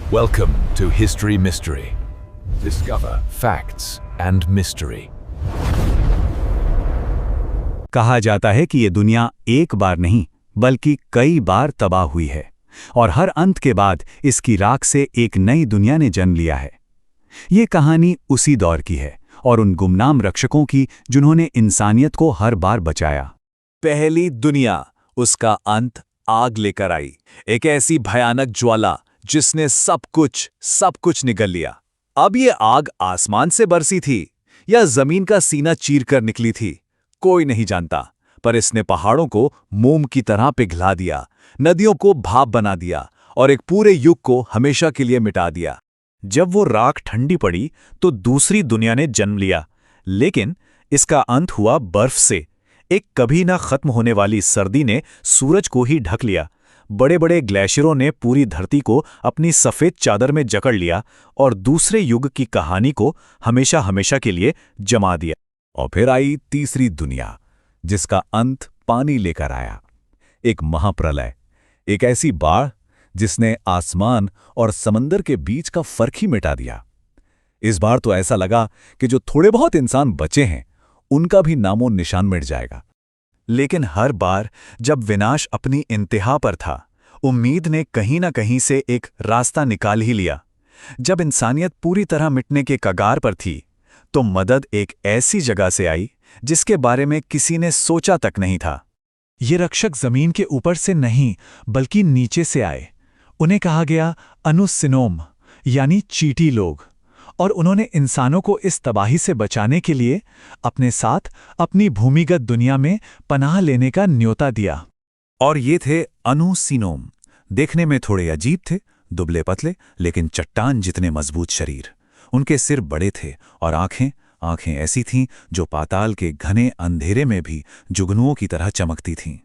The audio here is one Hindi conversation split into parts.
Welcome to History Mystery. Discover facts and mystery. कहा जाता है कि ये दुनिया एक बार नहीं बल्कि कई बार तबाह हुई है और हर अंत के बाद इसकी राख से एक नई दुनिया ने जन्म लिया है। ये कहानी उसी दौर की है और उन गुमनाम रक्षकों की जिन्होंने इंसानियत को हर बार बचाया। पहली दुनिया, उसका अंत आग लेकर आई, एक ऐसी भयानक ज्वाला जिसने सब कुछ निगल लिया। अब ये आग आसमान से बरसी थी या जमीन का सीना चीरकर निकली थी, कोई नहीं जानता, पर इसने पहाड़ों को मोम की तरह पिघला दिया, नदियों को भाप बना दिया और एक पूरे युग को हमेशा के लिए मिटा दिया। जब वो राख ठंडी पड़ी तो दूसरी दुनिया ने जन्म लिया, लेकिन इसका अंत हुआ बर्फ से। एक कभी ना खत्म होने वाली सर्दी ने सूरज को ही ढक लिया, बड़े बड़े ग्लेशियरों ने पूरी धरती को अपनी सफेद चादर में जकड़ लिया और दूसरे युग की कहानी को हमेशा हमेशा के लिए जमा दिया। और फिर आई तीसरी दुनिया, जिसका अंत पानी लेकर आया, एक महाप्रलय, एक ऐसी बाढ़ जिसने आसमान और समंदर के बीच का फर्क ही मिटा दिया। इस बार तो ऐसा लगा कि जो थोड़े बहुत इंसान बचे हैं उनका भी नामो निशान मिट जाएगा। लेकिन हर बार जब विनाश अपनी इंतहा पर था, उम्मीद ने कहीं ना कहीं से एक रास्ता निकाल ही लिया। जब इंसानियत पूरी तरह मिटने के कगार पर थी, तो मदद एक ऐसी जगह से आई जिसके बारे में किसी ने सोचा तक नहीं था। ये रक्षक जमीन के ऊपर से नहीं बल्कि नीचे से आए। उन्हें कहा गया अनुसिनोम, यानी चींटी लोग, और उन्होंने इंसानों को इस तबाही से बचाने के लिए अपने साथ अपनी भूमिगत दुनिया में पनाह लेने का न्योता दिया। और ये थे अनुसिनोम। देखने में थोड़े अजीब थे, दुबले पतले लेकिन चट्टान जितने मजबूत शरीर। उनके सिर बड़े थे और आंखें ऐसी थीं जो पाताल के घने अंधेरे में भी जुगनुओं की तरह चमकती थीं।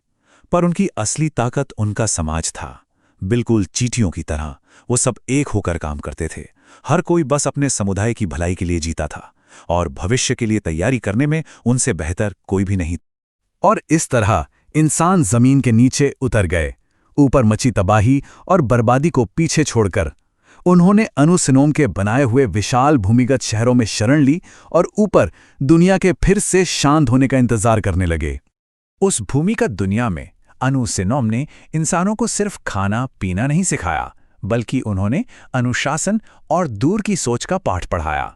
पर उनकी असली ताकत उनका समाज था, बिल्कुल चींटियों की तरह। वो सब एक होकर काम करते थे, हर कोई बस अपने समुदाय की भलाई के लिए जीता था और भविष्य के लिए तैयारी करने में उनसे बेहतर कोई भी नहीं। और इस तरह इंसान जमीन के नीचे उतर गए, ऊपर मची तबाही और बर्बादी को पीछे छोड़कर। उन्होंने अनुसिनोम के बनाए हुए विशाल भूमिगत शहरों में शरण ली और ऊपर दुनिया के फिर से शांत होने का इंतजार करने लगे। उस भूमिगत दुनिया में अनुसिनोम ने इंसानों को सिर्फ खाना पीना नहीं सिखाया, बल्कि उन्होंने अनुशासन और दूर की सोच का पाठ पढ़ाया।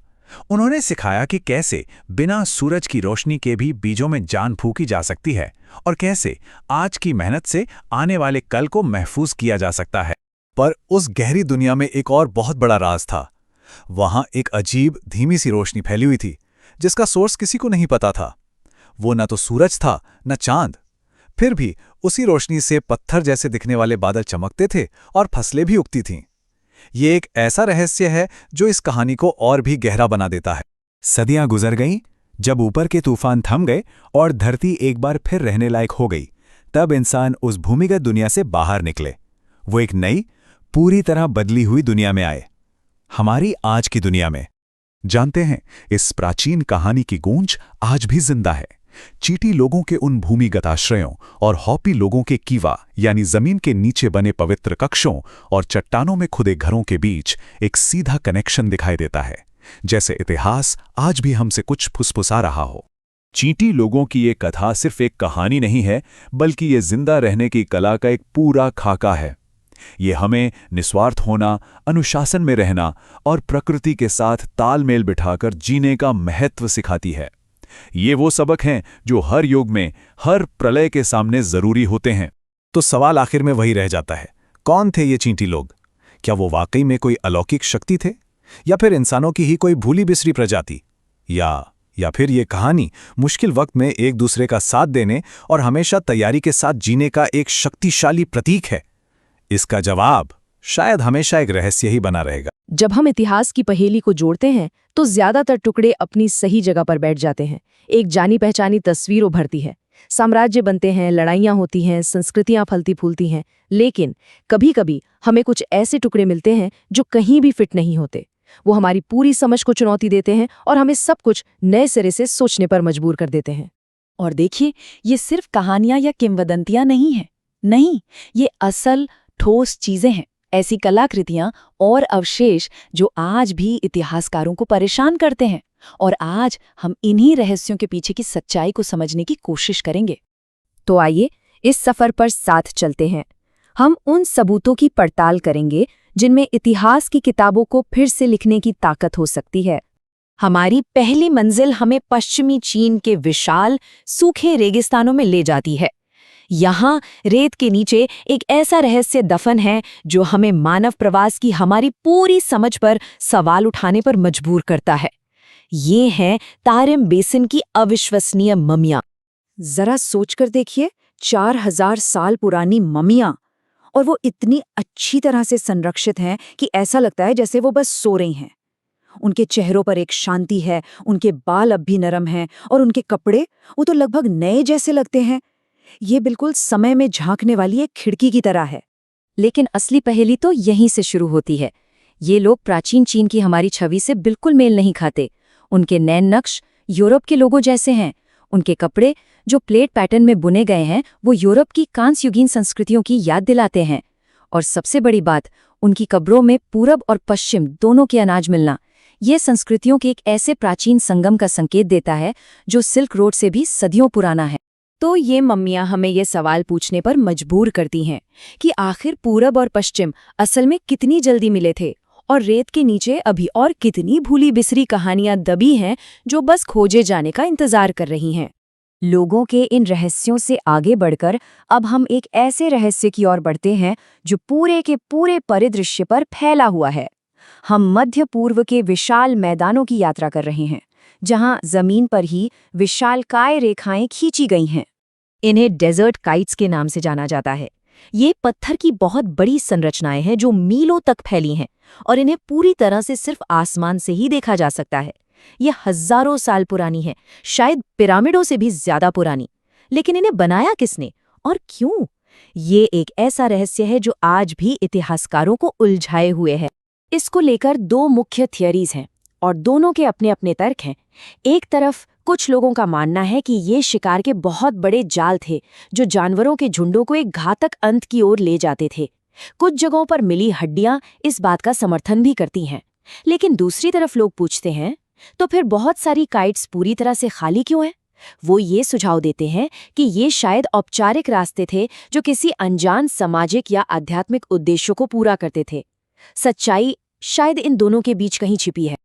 उन्होंने सिखाया कि कैसे बिना सूरज की रोशनी के भी बीजों में जान फूंकी जा सकती है और कैसे आज की मेहनत से आने वाले कल को महफूज किया जा सकता है। पर उस गहरी दुनिया में एक और बहुत बड़ा राज था। वहां एक अजीब धीमी सी रोशनी फैली हुई थी जिसका सोर्स किसी को नहीं पता था। वो न तो सूरज था न चांद, फिर भी उसी रोशनी से पत्थर जैसे दिखने वाले बादल चमकते थे और फसलें भी उगती थीं। ये एक ऐसा रहस्य है जो इस कहानी को और भी गहरा बना देता है। सदियां गुजर गईं, जब ऊपर के तूफान थम गए और धरती एक बार फिर रहने लायक हो गई, तब इंसान उस भूमिगत दुनिया से बाहर निकले। वो एक नई, पूरी तरह बदली हुई दुनिया में आए, हमारी आज की दुनिया में। जानते हैं, इस प्राचीन कहानी की गूंज आज भी जिंदा है। चींटी लोगों के उन भूमिगत आश्रयों और हॉपी लोगों के कीवा यानी जमीन के नीचे बने पवित्र कक्षों और चट्टानों में खुदे घरों के बीच एक सीधा कनेक्शन दिखाई देता है, जैसे इतिहास आज भी हमसे कुछ फुसफुसा रहा हो। चींटी लोगों की ये कथा सिर्फ एक कहानी नहीं है, बल्कि ये जिंदा रहने की कला का एक पूरा खाका है। ये हमें निस्वार्थ होना, अनुशासन में रहना और प्रकृति के साथ तालमेल बिठाकर जीने का महत्व सिखाती है। ये वो सबक हैं जो हर युग में, हर प्रलय के सामने जरूरी होते हैं। तो सवाल आखिर में वही रह जाता है, कौन थे ये चींटी लोग? क्या वो वाकई में कोई अलौकिक शक्ति थे, या फिर इंसानों की ही कोई भूली बिसरी प्रजाति? या फिर ये कहानी मुश्किल वक्त में एक दूसरे का साथ देने और हमेशा तैयारी के साथ जीने का एक शक्तिशाली प्रतीक है? इसका जवाब शायद हमेशा एक रहस्य ही बना रहेगा। जब हम इतिहास की पहेली को जोड़ते हैं तो ज्यादातर टुकड़े अपनी सही जगह पर बैठ जाते हैं। एक जानी पहचानी तस्वीर उभरती है, साम्राज्य बनते हैं, लड़ाइयाँ होती हैं, संस्कृतियाँ फलती फूलती हैं। लेकिन कभी कभी हमें कुछ ऐसे टुकड़े मिलते हैं जो कहीं भी फिट नहीं होते। वो हमारी पूरी समझ को चुनौती देते हैं और हमें सब कुछ नए सिरे से सोचने पर मजबूर कर देते हैं। और देखिए, ये सिर्फ कहानियां या किंवदंतियां नहीं हैं। नहीं, ये असल ठोस चीजें हैं। ऐसी कलाकृतियां और अवशेष जो आज भी इतिहासकारों को परेशान करते हैं। और आज हम इन्हीं रहस्यों के पीछे की सच्चाई को समझने की कोशिश करेंगे। तो आइए इस सफर पर साथ चलते हैं। हम उन सबूतों की पड़ताल करेंगे जिनमें इतिहास की किताबों को फिर से लिखने की ताकत हो सकती है। हमारी पहली मंजिल हमें पश्चिमी चीन के विशाल सूखे रेगिस्तानों में ले जाती है। यहाँ रेत के नीचे एक ऐसा रहस्य दफन है जो हमें मानव प्रवास की हमारी पूरी समझ पर सवाल उठाने पर मजबूर करता है। ये हैं तारिम बेसिन की अविश्वसनीय ममियां। जरा सोचकर देखिए, 4000 साल पुरानी ममियां, और वो इतनी अच्छी तरह से संरक्षित हैं कि ऐसा लगता है जैसे वो बस सो रही हैं। उनके चेहरों पर एक शांति है, उनके बाल अब भी नरम हैं और उनके कपड़े वो तो लगभग नए जैसे लगते हैं। ये बिल्कुल समय में झांकने वाली एक खिड़की की तरह है। लेकिन असली पहेली तो यहीं से शुरू होती है। ये लोग प्राचीन चीन की हमारी छवि से बिल्कुल मेल नहीं खाते। उनके नैन नक्श यूरोप के लोगों जैसे हैं। उनके कपड़े जो प्लेट पैटर्न में बुने गए हैं वो यूरोप की कांस्युगीन संस्कृतियों की याद दिलाते हैं। और सबसे बड़ी बात, उनकी कब्रों में पूरब और पश्चिम दोनों के अनाज मिलना, ये संस्कृतियों के एक ऐसे प्राचीन संगम का संकेत देता है जो सिल्क रोड से भी सदियों पुराना है। तो ये मम्मियां हमें ये सवाल पूछने पर मजबूर करती हैं कि आखिर पूरब और पश्चिम असल में कितनी जल्दी मिले थे, और रेत के नीचे अभी और कितनी भूली बिसरी कहानियां दबी हैं जो बस खोजे जाने का इंतजार कर रही हैं। लोगों के इन रहस्यों से आगे बढ़कर अब हम एक ऐसे रहस्य की ओर बढ़ते हैं जो पूरे के पूरे परिदृश्य पर फैला हुआ है। हम मध्य पूर्व के विशाल मैदानों की यात्रा कर रहे हैं, जहां जमीन पर ही विशालकाय रेखाएं खींची गई हैं। इन्हें डेजर्ट काइट्स के नाम से जाना जाता है। ये पत्थर की बहुत बड़ी संरचनाएं हैं जो मीलों तक फैली हैं, और इन्हें पूरी तरह से सिर्फ आसमान से ही देखा जा सकता है। ये हजारों साल पुरानी है, शायद पिरामिडों से भी ज्यादा पुरानी। लेकिन इन्हें बनाया किसने और क्यों? ये एक ऐसा रहस्य है जो आज भी इतिहासकारों को उलझाए हुए है। इसको लेकर दो मुख्य थियरीज हैं और दोनों के अपने अपने तर्क हैं। एक तरफ कुछ लोगों का मानना है कि ये शिकार के बहुत बड़े जाल थे जो जानवरों के झुंडों को एक घातक अंत की ओर ले जाते थे। कुछ जगहों पर मिली हड्डियां इस बात का समर्थन भी करती हैं। लेकिन दूसरी तरफ लोग पूछते हैं, तो फिर बहुत सारी काइट्स पूरी तरह से खाली क्यों हैं? वो ये सुझाव देते हैं कि ये शायद औपचारिक रास्ते थे जो किसी अनजान सामाजिक या आध्यात्मिक उद्देश्यों को पूरा करते थे। सच्चाई शायद इन दोनों के बीच कहीं छिपी है।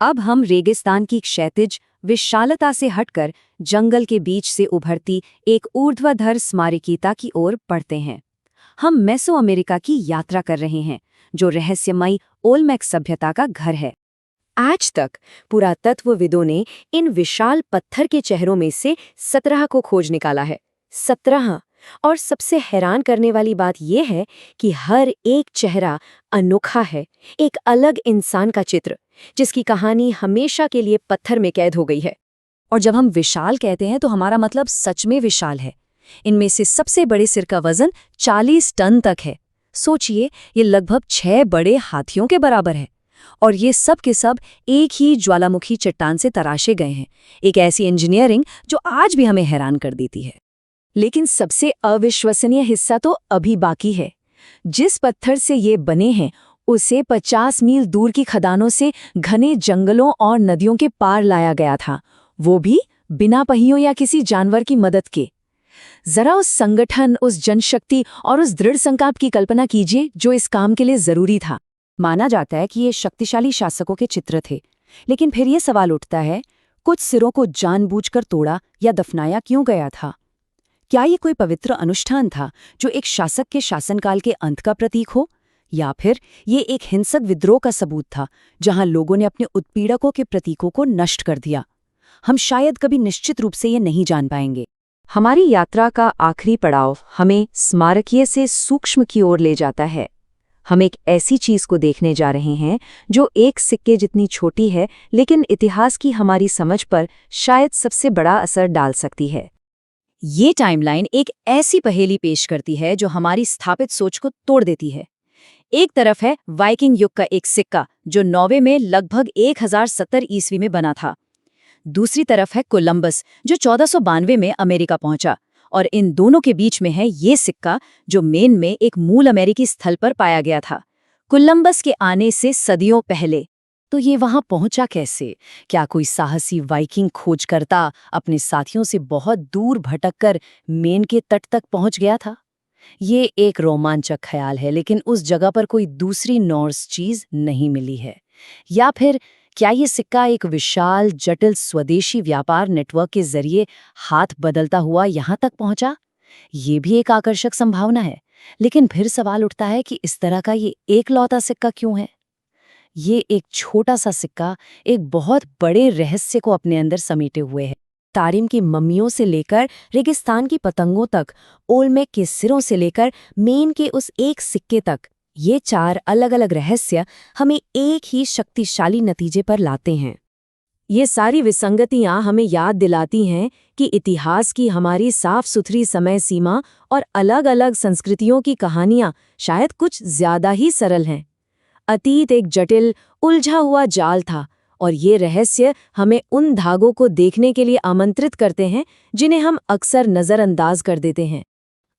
अब हम रेगिस्तान की क्षैतिज विशालता से हटकर जंगल के बीच से उभरती एक ऊर्ध्वाधर स्मारकीता की ओर बढ़ते हैं। हम मेसो अमेरिका की यात्रा कर रहे हैं, जो रहस्यमयी ओल्मेक सभ्यता का घर है। आज तक पुरातत्वविदों ने इन विशाल पत्थर के चेहरों में से 17 को खोज निकाला है। 17। और सबसे हैरान करने वाली बात यह है कि हर एक चेहरा अनोखा है, एक अलग इंसान का चित्र, जिसकी कहानी हमेशा के लिए पत्थर में कैद हो गई है। और जब हम विशाल कहते हैं तो हमारा मतलब सच में विशाल है। इनमें से सबसे बड़े सिर का वजन 40 टन तक है। सोचिए, ये लगभग 6 बड़े हाथियों के बराबर है। और ये सब के सब एक ही ज्वालामुखी चट्टान से तराशे गए हैं। एक ऐसी इंजीनियरिंग जो आज भी हमें हैरान कर देती है। लेकिन सबसे अविश्वसनीय हिस्सा तो अभी बाकी है। जिस पत्थर से ये बने हैं उसे 50 मील दूर की खदानों से घने जंगलों और नदियों के पार लाया गया था, वो भी बिना पहियों या किसी जानवर की मदद के। जरा उस संगठन, उस जनशक्ति और उस दृढ़ संकल्प की कल्पना कीजिए जो इस काम के लिए जरूरी था। माना जाता है कि ये शक्तिशाली शासकों के चित्र थे, लेकिन फिर ये सवाल उठता है, कुछ सिरों को जानबूझकर तोड़ा या दफनाया क्यों गया था? क्या ये कोई पवित्र अनुष्ठान था जो एक शासक के शासनकाल के अंत का प्रतीक हो, या फिर ये एक हिंसक विद्रोह का सबूत था जहां लोगों ने अपने उत्पीड़कों के प्रतीकों को नष्ट कर दिया? हम शायद कभी निश्चित रूप से ये नहीं जान पाएंगे। हमारी यात्रा का आखिरी पड़ाव हमें स्मारकीय से सूक्ष्म की ओर ले जाता है। हम एक ऐसी चीज को देखने जा रहे हैं जो एक सिक्के जितनी छोटी है, लेकिन इतिहास की हमारी समझ पर शायद सबसे बड़ा असर डाल सकती है। ये टाइमलाइन एक ऐसी पहेली पेश करती है जो हमारी स्थापित सोच को तोड़ देती है। एक तरफ है वाइकिंग युग का एक सिक्का जो नॉर्वे में लगभग 1070 ईस्वी में बना था। दूसरी तरफ है कोलंबस जो 1492 में अमेरिका पहुंचा, और इन दोनों के बीच में है ये सिक्का जो मेन में एक मूल अमेरिकी स्थल पर पाया गया था, कोलंबस के आने से सदियों पहले। तो ये वहां पहुंचा कैसे? क्या कोई साहसी वाइकिंग खोजकर्ता अपने साथियों से बहुत दूर भटककर मेन के तट तक पहुंच गया था? ये एक रोमांचक ख्याल है, लेकिन उस जगह पर कोई दूसरी नॉर्स चीज नहीं मिली है। या फिर क्या ये सिक्का एक विशाल जटिल स्वदेशी व्यापार नेटवर्क के जरिए हाथ बदलता हुआ यहां तक पहुंचा? ये भी एक आकर्षक संभावना है, लेकिन फिर सवाल उठता है कि इस तरह का ये एकलौता सिक्का क्यों है? ये एक छोटा सा सिक्का एक बहुत बड़े रहस्य को अपने अंदर समेटे हुए है। तारिम की मम्मियों से लेकर रेगिस्तान की पतंगों तक, ओल्मेक के सिरों से लेकर मेन के उस एक सिक्के तक, ये 4 अलग-अलग रहस्य हमें एक ही शक्तिशाली नतीजे पर लाते हैं। ये सारी विसंगतियां हमें याद दिलाती हैं कि इतिहास की हमारी साफ सुथरी समय सीमा और अलग-अलग संस्कृतियों की कहानियां शायद कुछ ज्यादा ही सरल हैं। अतीत एक जटिल, उलझा हुआ जाल था, और ये रहस्य हमें उन धागों को देखने के लिए आमंत्रित करते हैं जिन्हें हम अक्सर नज़रअंदाज कर देते हैं।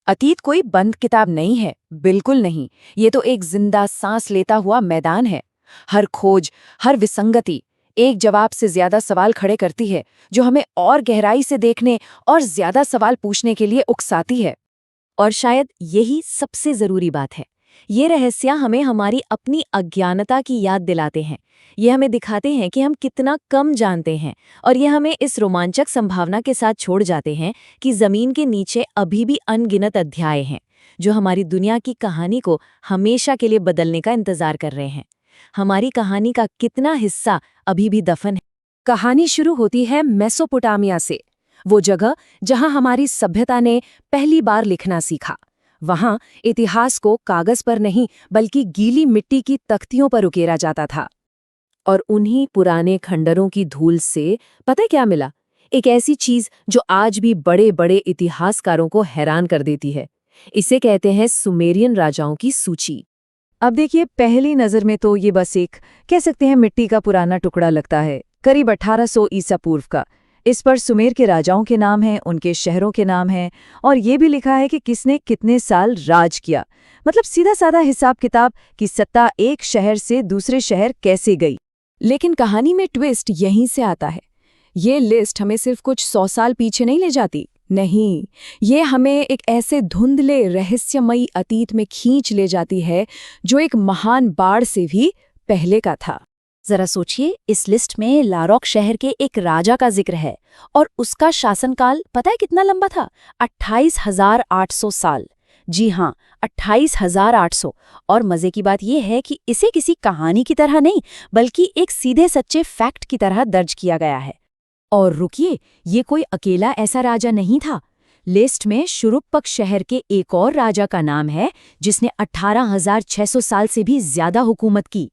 अतीत कोई बंद किताब नहीं है, बिल्कुल नहीं। ये तो एक जिंदा सांस लेता हुआ मैदान है। हर खोज, हर विसंगति एक जवाब से ज्यादा सवाल खड़े करती है, जो हमें और गहराई से देखने और ज्यादा सवाल पूछने के लिए उकसाती है। और शायद यही सबसे जरूरी बात है। ये रहस्य हमें हमारी अपनी अज्ञानता की याद दिलाते हैं। ये हमें दिखाते हैं कि हम कितना कम जानते हैं, और ये हमें इस रोमांचक संभावना के साथ छोड़ जाते हैं कि जमीन के नीचे अभी भी अनगिनत अध्याय हैं, जो हमारी दुनिया की कहानी को हमेशा के लिए बदलने का इंतजार कर रहे हैं। हमारी कहानी का कितना हिस्सा अभी भी दफन है? कहानी शुरू होती है मेसोपोटामिया से, वो जगह जहां हमारी सभ्यता ने पहली बार लिखना सीखा। वहां इतिहास को कागज पर नहीं, बल्कि गीली मिट्टी की तख्तियों पर उकेरा जाता था। और उन्हीं पुराने खंडरों की धूल से पता है क्या मिला? एक ऐसी चीज जो आज भी बड़े बड़े इतिहासकारों को हैरान कर देती है। इसे कहते हैं सुमेरियन राजाओं की सूची। अब देखिए, पहली नजर में तो ये बस एक कह सकते हैं मिट्टी का पुराना टुकड़ा लगता है, करीब 1800 ईसा पूर्व का। इस पर सुमेर के राजाओं के नाम हैं, उनके शहरों के नाम हैं, और ये भी लिखा है कि किसने कितने साल राज किया। मतलब सीधा साधा हिसाब किताब कि सत्ता एक शहर से दूसरे शहर कैसे गई। लेकिन कहानी में ट्विस्ट यहीं से आता है। ये लिस्ट हमें सिर्फ कुछ 100 साल पीछे नहीं ले जाती, नहीं, ये हमें एक ऐसे धुंधले रहस्यमयी अतीत में खींच ले जाती है जो एक महान बाढ़ से भी पहले का था। जरा सोचिए, इस लिस्ट में लारोक शहर के एक राजा का जिक्र है, और उसका शासनकाल पता है कितना लंबा था? 28,800 साल। जी हाँ, 28,800। और मजे की बात यह है कि इसे किसी कहानी की तरह नहीं, बल्कि एक सीधे सच्चे फैक्ट की तरह दर्ज किया गया है। और रुकिए, ये कोई अकेला ऐसा राजा नहीं था। लिस्ट में शुरुपक शहर के एक और राजा का नाम है, जिसने 18,600 साल से भी ज्यादा हुकूमत की।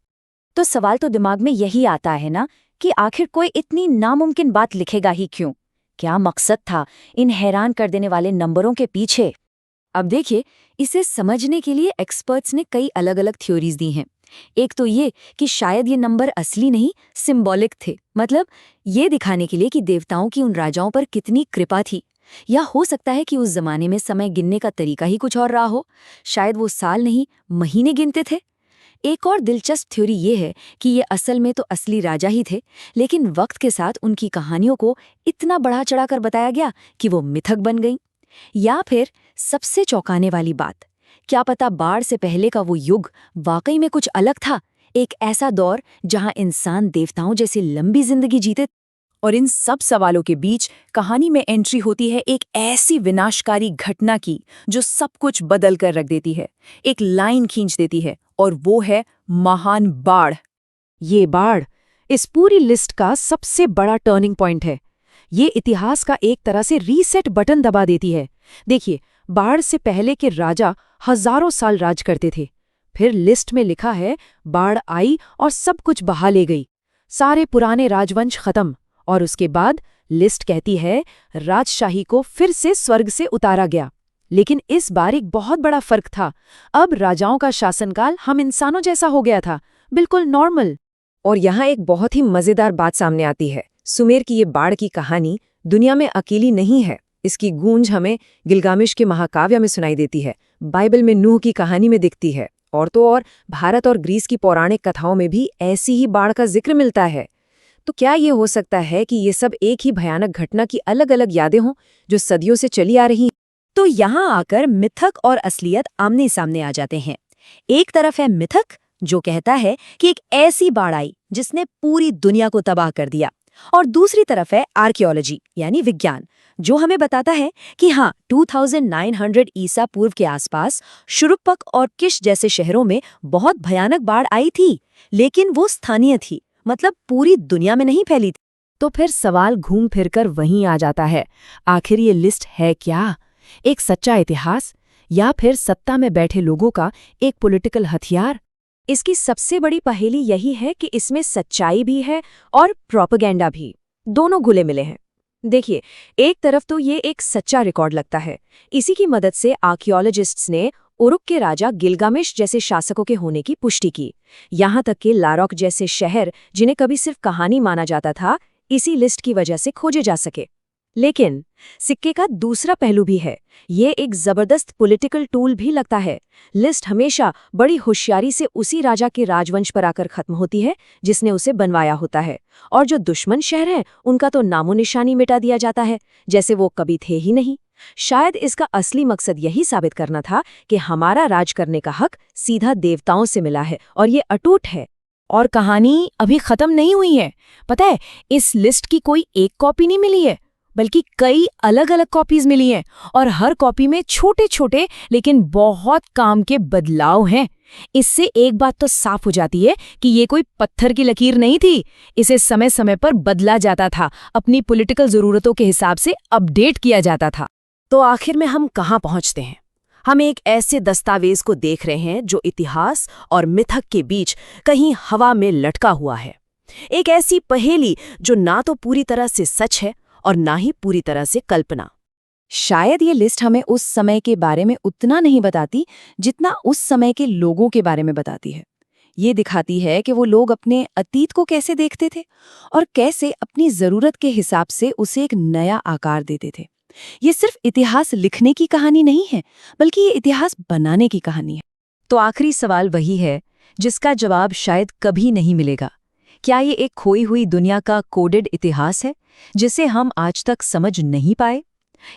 तो सवाल तो दिमाग में यही आता है ना कि आखिर कोई इतनी नामुमकिन बात लिखेगा ही क्यों? क्या मकसद था इन हैरान कर देने वाले नंबरों के पीछे? अब देखिए, इसे समझने के लिए एक्सपर्ट्स ने कई अलग अलग थ्योरीज दी हैं। एक तो ये कि शायद ये नंबर असली नहीं, सिंबॉलिक थे, मतलब ये दिखाने के लिए कि देवताओं की उन राजाओं पर कितनी कृपा थी। या हो सकता है कि उस जमाने में समय गिनने का तरीका ही कुछ और रहा हो, शायद वो साल नहीं महीने गिनते थे। एक और दिलचस्प थ्योरी ये है कि ये असल में तो असली राजा ही थे, लेकिन वक्त के साथ उनकी कहानियों को इतना बढ़ा चढ़ाकर बताया गया कि वो मिथक बन गई। या फिर सबसे चौंकाने वाली बात, क्या पता बाढ़ से पहले का वो युग वाकई में कुछ अलग था, एक ऐसा दौर जहां इंसान देवताओं जैसी लंबी जिंदगी जीते। और इन सब सवालों के बीच कहानी में एंट्री होती है एक ऐसी विनाशकारी घटना की जो सब कुछ बदल कर रख देती है, एक लाइन खींच देती है, और वो है महान बाढ़। ये बाढ़ इस पूरी लिस्ट का सबसे बड़ा टर्निंग पॉइंट है। ये इतिहास का एक तरह से रीसेट बटन दबा देती है। देखिए, बाढ़ से पहले के राजा हजारों साल राज करते थे। फिर लिस्ट में लिखा है बाढ़ आई और सब कुछ बहा ले गई, सारे पुराने राजवंश खत्म। और उसके बाद लिस्ट कहती है राजशाही को फिर से स्वर्ग से उतारा गया। लेकिन इस बार एक बहुत बड़ा फर्क था। अब राजाओं का शासनकाल हम इंसानों जैसा हो गया था, बिल्कुल नॉर्मल। और यहाँ एक बहुत ही मजेदार बात सामने आती है। सुमेर की ये बाढ़ की कहानी दुनिया में अकेली नहीं है। इसकी गूंज हमें गिलगामेश के महाकाव्य में सुनाई देती है, बाइबल में नूह की कहानी में दिखती है, और तो और भारत और ग्रीस की पौराणिक कथाओं में भी ऐसी ही बाढ़ का जिक्र मिलता है। तो क्या ये हो सकता है कि ये सब एक ही भयानक घटना की अलग अलग यादें हों जो सदियों से चली आ रही हैं? तो यहाँ आकर मिथक और असलियत आमने सामने आ जाते हैं। एक तरफ है मिथक, जो कहता है कि एक ऐसी बाढ़ आई जिसने पूरी दुनिया को तबाह कर दिया, और दूसरी तरफ है आर्कियोलॉजी यानी विज्ञान, जो हमें बताता है कि हाँ 2900 ईसा पूर्व के आसपास शुरुपक और किश जैसे शहरों में बहुत भयानक बाढ़ आई थी, लेकिन वो स्थानीय थी, मतलब पूरी दुनिया में नहीं फैली थी। तो फिर सवाल घूम फिरकर वहीं आ जाता है, आखिर ये लिस्ट है क्या? एक सच्चा इतिहास या फिर सत्ता में बैठे लोगों का एक पॉलिटिकल हथियार? इसकी सबसे बड़ी पहेली यही है कि इसमें सच्चाई भी है और प्रोपेगेंडा भी, दोनों घुले मिले हैं। देखिए, एक तरफ तो ये एक सच्चा रिकॉर्ड लगता है। इसी की मदद से आर्कियोलॉजिस्ट्स ने उरुक के राजा गिलगामेश जैसे शासकों के होने की पुष्टि की। यहाँ तक कि लारोक जैसे शहर, जिन्हें कभी सिर्फ कहानी माना जाता था, इसी लिस्ट की वजह से खोजे जा सके। लेकिन सिक्के का दूसरा पहलू भी है। ये एक जबरदस्त पॉलिटिकल टूल भी लगता है। लिस्ट हमेशा बड़ी होशियारी से उसी राजा के राजवंश पर आकर खत्म होती है जिसने उसे बनवाया होता है, और जो दुश्मन शहर हैं उनका तो नामो निशानी मिटा दिया जाता है, जैसे वो कभी थे ही नहीं। शायद इसका असली मकसद यही साबित करना था कि हमारा राज करने का हक सीधा देवताओं से मिला है और ये अटूट है। और कहानी अभी खत्म नहीं हुई है। पता है, इस लिस्ट की कोई एक कॉपी नहीं मिली है, बल्कि कई अलग अलग कॉपीज मिली हैं, और हर कॉपी में छोटे छोटे लेकिन बहुत काम के बदलाव हैं। इससे एक बात तो साफ हो जाती है कि ये कोई पत्थर की लकीर नहीं थी। इसे समय समय पर बदला जाता था, अपनी पॉलिटिकल जरूरतों के हिसाब से अपडेट किया जाता था। तो आखिर में हम कहाँ पहुँचते हैं? हम एक ऐसे दस्तावेज को देख रहे हैं जो इतिहास और मिथक के बीच कहीं हवा में लटका हुआ है। एक ऐसी पहेली जो ना तो पूरी तरह से सच है और ना ही पूरी तरह से कल्पना। शायद ये लिस्ट हमें उस समय के बारे में उतना नहीं बताती जितना उस समय के लोगों के बारे में बताती है। ये दिखाती है कि वो लोग अपने अतीत को कैसे देखते थे और कैसे अपनी जरूरत के हिसाब से उसे एक नया आकार देते थे। ये सिर्फ इतिहास लिखने की कहानी नहीं है, बल्कि ये इतिहास बनाने की कहानी है। तो आखिरी सवाल वही है जिसका जवाब शायद कभी नहीं मिलेगा। क्या ये एक खोई हुई दुनिया का कोडेड इतिहास है जिसे हम आज तक समझ नहीं पाए,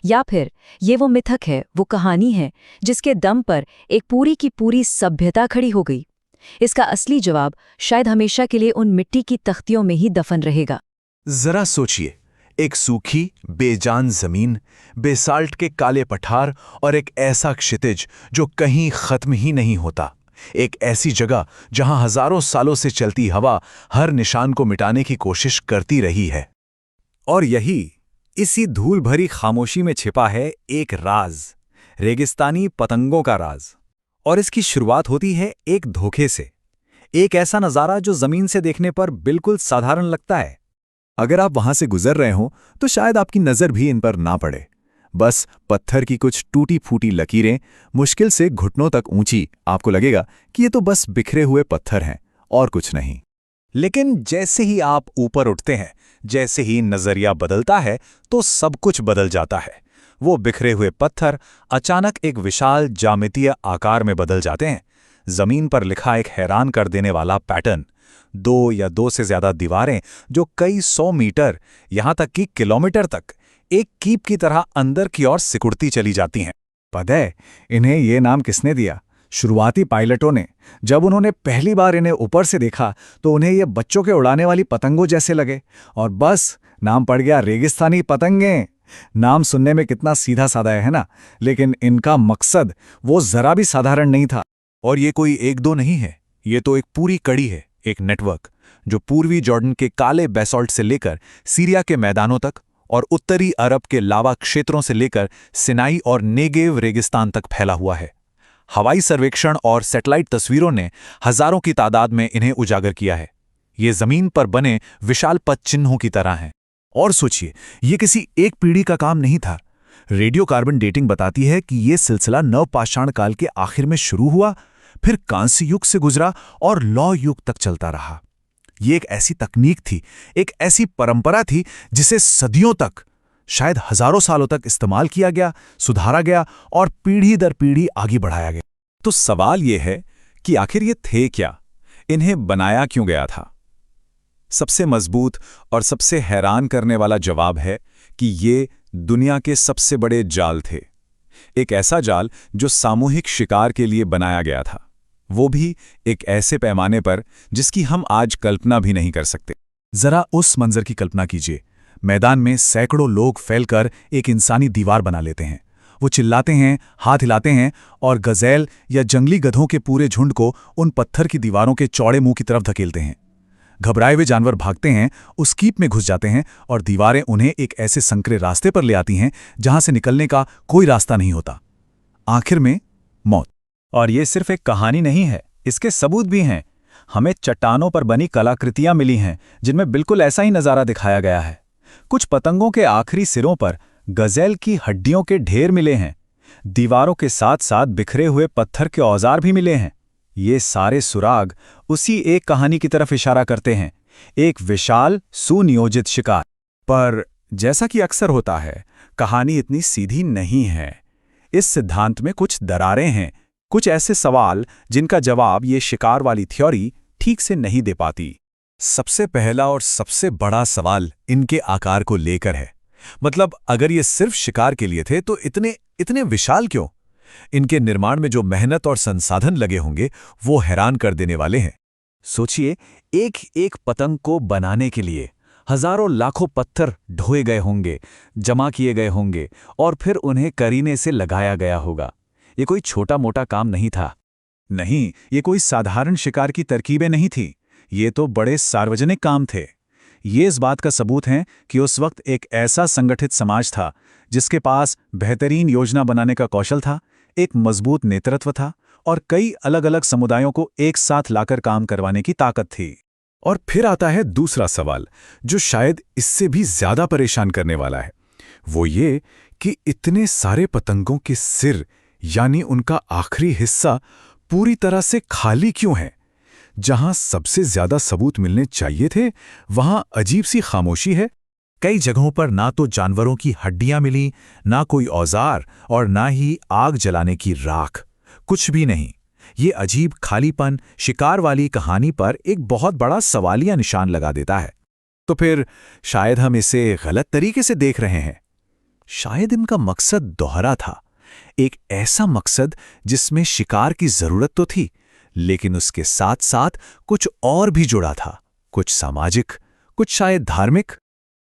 या फिर ये वो मिथक है, वो कहानी है जिसके दम पर एक पूरी की पूरी सभ्यता खड़ी हो गई? इसका असली जवाब शायद हमेशा के लिए उन मिट्टी की तख्तियों में ही दफन रहेगा। जरा सोचिए, एक सूखी बेजान जमीन, बेसाल्ट के काले पठार और एक ऐसा क्षितिज जो कहीं खत्म ही नहीं होता। एक ऐसी जगह जहां हजारों सालों से चलती हवा हर निशान को मिटाने की कोशिश करती रही है। और यही इसी धूल भरी खामोशी में छिपा है एक राज, रेगिस्तानी पतंगों का राज। और इसकी शुरुआत होती है एक धोखे से, एक ऐसा नज़ारा जो जमीन से देखने पर बिल्कुल साधारण लगता है। अगर आप वहां से गुजर रहे हो तो शायद आपकी नजर भी इन पर ना पड़े। बस पत्थर की कुछ टूटी फूटी लकीरें, मुश्किल से घुटनों तक ऊंची। आपको लगेगा कि ये तो बस बिखरे हुए पत्थर हैं और कुछ नहीं। लेकिन जैसे ही आप ऊपर उठते हैं, जैसे ही नजरिया बदलता है, तो सब कुछ बदल जाता है। वो बिखरे हुए पत्थर अचानक एक विशाल ज्यामितीय आकार में बदल जाते हैं। जमीन पर लिखा एक हैरान कर देने वाला पैटर्न, 2 या 2 से ज्यादा दीवारें जो कई 100 मीटर, यहां तक कि किलोमीटर तक एक कीप की तरह अंदर की ओर सिकुड़ती चली जाती हैं। पता है इन्हें ये नाम किसने दिया? शुरुआती पायलटों ने। जब उन्होंने पहली बार इन्हें ऊपर से देखा तो उन्हें ये बच्चों के उड़ाने वाली पतंगों जैसे लगे, और बस नाम पड़ गया रेगिस्तानी पतंगें। नाम सुनने में कितना सीधा साधा है ना, लेकिन इनका मकसद वो जरा भी साधारण नहीं था। और ये कोई 1-2 नहीं है, ये तो एक पूरी कड़ी है, एक नेटवर्क जो पूर्वी जॉर्डन के काले बेसॉल्ट से लेकर सीरिया के मैदानों तक और उत्तरी अरब के लावा क्षेत्रों से लेकर सिनाई और नेगेव रेगिस्तान तक फैला हुआ है। हवाई सर्वेक्षण और सैटेलाइट तस्वीरों ने हजारों की तादाद में इन्हें उजागर किया है। ये जमीन पर बने विशाल पथ चिन्हों की तरह हैं। और सोचिए, ये किसी एक पीढ़ी का काम नहीं था। रेडियो कार्बन डेटिंग बताती है कि ये सिलसिला नवपाषाण काल के आखिर में शुरू हुआ, फिर कांस्य युग से गुजरा और लौह युग तक चलता रहा। ये एक ऐसी तकनीक थी, एक ऐसी परंपरा थी जिसे सदियों तक, शायद हजारों सालों तक इस्तेमाल किया गया, सुधारा गया और पीढ़ी दर पीढ़ी आगे बढ़ाया गया। तो सवाल यह है कि आखिर ये थे क्या, इन्हें बनाया क्यों गया था। सबसे मजबूत और सबसे हैरान करने वाला जवाब है कि ये दुनिया के सबसे बड़े जाल थे। एक ऐसा जाल जो सामूहिक शिकार के लिए बनाया गया था, वो भी एक ऐसे पैमाने पर जिसकी हम आज कल्पना भी नहीं कर सकते। जरा उस मंजर की कल्पना कीजिए। मैदान में सैकड़ों लोग फैलकर एक इंसानी दीवार बना लेते हैं। वो चिल्लाते हैं, हाथ हिलाते हैं और गज़ेल या जंगली गधों के पूरे झुंड को उन पत्थर की दीवारों के चौड़े मुंह की तरफ धकेलते हैं। घबराए हुए जानवर भागते हैं, उस कीप में घुस जाते हैं और दीवारें उन्हें एक ऐसे संकरे रास्ते पर ले आती हैं जहां से निकलने का कोई रास्ता नहीं होता। आखिर में मौत। और ये सिर्फ एक कहानी नहीं है, इसके सबूत भी हैं। हमें चट्टानों पर बनी कलाकृतियां मिली हैं जिनमें बिल्कुल ऐसा ही नज़ारा दिखाया गया है। कुछ पतंगों के आखिरी सिरों पर गज़ेल की हड्डियों के ढेर मिले हैं। दीवारों के साथ साथ बिखरे हुए पत्थर के औजार भी मिले हैं। ये सारे सुराग उसी एक कहानी की तरफ इशारा करते हैं, एक विशाल सुनियोजित शिकार। पर जैसा कि अक्सर होता है, कहानी इतनी सीधी नहीं है। इस सिद्धांत में कुछ दरारें हैं, कुछ ऐसे सवाल जिनका जवाब ये शिकार वाली थ्योरी ठीक से नहीं दे पाती। सबसे पहला और सबसे बड़ा सवाल इनके आकार को लेकर है। मतलब अगर ये सिर्फ शिकार के लिए थे तो इतने विशाल क्यों? इनके निर्माण में जो मेहनत और संसाधन लगे होंगे वो हैरान कर देने वाले हैं। सोचिए, एक एक पतंग को बनाने के लिए हजारों लाखों पत्थर ढोए गए होंगे, जमा किए गए होंगे और फिर उन्हें करीने से लगाया गया होगा। ये कोई छोटा मोटा काम नहीं था। नहीं, ये कोई साधारण शिकार की तरकीबें नहीं थी। ये तो बड़े सार्वजनिक काम थे। ये इस बात का सबूत है कि उस वक्त एक ऐसा संगठित समाज था जिसके पास बेहतरीन योजना बनाने का कौशल था, एक मजबूत नेतृत्व था और कई अलग अलग समुदायों को एक साथ लाकर काम करवाने की ताकत थी। और फिर आता है दूसरा सवाल, जो शायद इससे भी ज्यादा परेशान करने वाला है। वो ये कि इतने सारे पतंगों के सिर, यानी उनका आखिरी हिस्सा, पूरी तरह से खाली क्यों है? जहां सबसे ज्यादा सबूत मिलने चाहिए थे, वहां अजीब सी खामोशी है। कई जगहों पर ना तो जानवरों की हड्डियां मिली, ना कोई औजार और ना ही आग जलाने की राख। कुछ भी नहीं। ये अजीब खालीपन शिकार वाली कहानी पर एक बहुत बड़ा सवालिया निशान लगा देता है। तो फिर शायद हम इसे गलत तरीके से देख रहे हैं। शायद इनका मकसद दोहरा था, एक ऐसा मकसद जिसमें शिकार की जरूरत तो थी, लेकिन उसके साथ साथ कुछ और भी जुड़ा था, कुछ सामाजिक, कुछ शायद धार्मिक।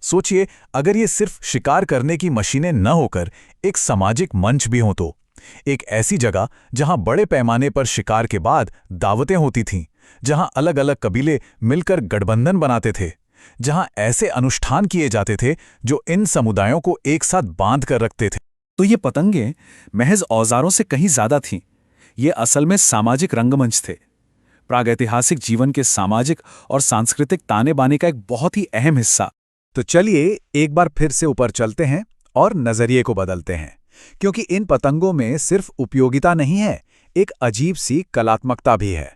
सोचिए, अगर ये सिर्फ शिकार करने की मशीनें न होकर एक सामाजिक मंच भी हो तो, एक ऐसी जगह जहां बड़े पैमाने पर शिकार के बाद दावतें होती थीं, जहां अलग अलग कबीले मिलकर गठबंधन बनाते थे, जहां ऐसे अनुष्ठान किए जाते थे जो इन समुदायों को एक साथ बांध कर रखते थे। तो ये पतंगें महज औजारों से कहीं ज्यादा थीं। ये असल में सामाजिक रंगमंच थे, प्रागैतिहासिक जीवन के सामाजिक और सांस्कृतिक ताने बाने का एक बहुत ही अहम हिस्सा। तो चलिए एक बार फिर से ऊपर चलते हैं और नजरिए को बदलते हैं, क्योंकि इन पतंगों में सिर्फ उपयोगिता नहीं है, एक अजीब सी कलात्मकता भी है।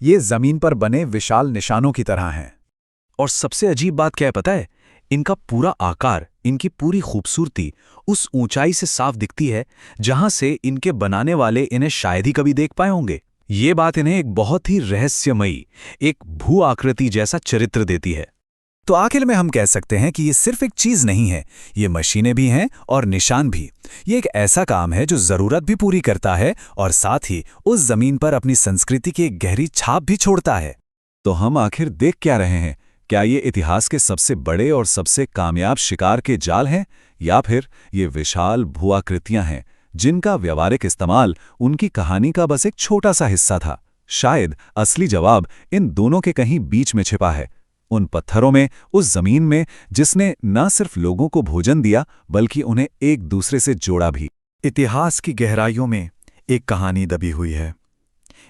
ये जमीन पर बने विशाल निशानों की तरह हैं। और सबसे अजीब बात क्या है पता है? इनका पूरा आकार, इनकी पूरी खूबसूरती उस ऊंचाई से साफ दिखती है जहां से इनके बनाने वाले इन्हें शायद ही कभी देख पाए होंगे। ये बात इन्हें एक बहुत ही रहस्यमयी, एक भू आकृति जैसा चरित्र देती है। तो आखिर में हम कह सकते हैं कि ये सिर्फ एक चीज नहीं है, ये मशीनें भी हैं और निशान भी। ये एक ऐसा काम है जो जरूरत भी पूरी करता है और साथ ही उस जमीन पर अपनी संस्कृति की एक गहरी छाप भी छोड़ता है। तो हम आखिर देख क्या रहे हैं? क्या ये इतिहास के सबसे बड़े और सबसे कामयाब शिकार के जाल हैं, या फिर ये विशाल भूआकृतियां हैं जिनका व्यावहारिक इस्तेमाल उनकी कहानी का बस एक छोटा सा हिस्सा था? शायद असली जवाब इन दोनों के कहीं बीच में छिपा है, उन पत्थरों में, उस जमीन में जिसने न सिर्फ लोगों को भोजन दिया बल्कि उन्हें एक दूसरे से जोड़ा भी। इतिहास की गहराइयों में एक कहानी दबी हुई है,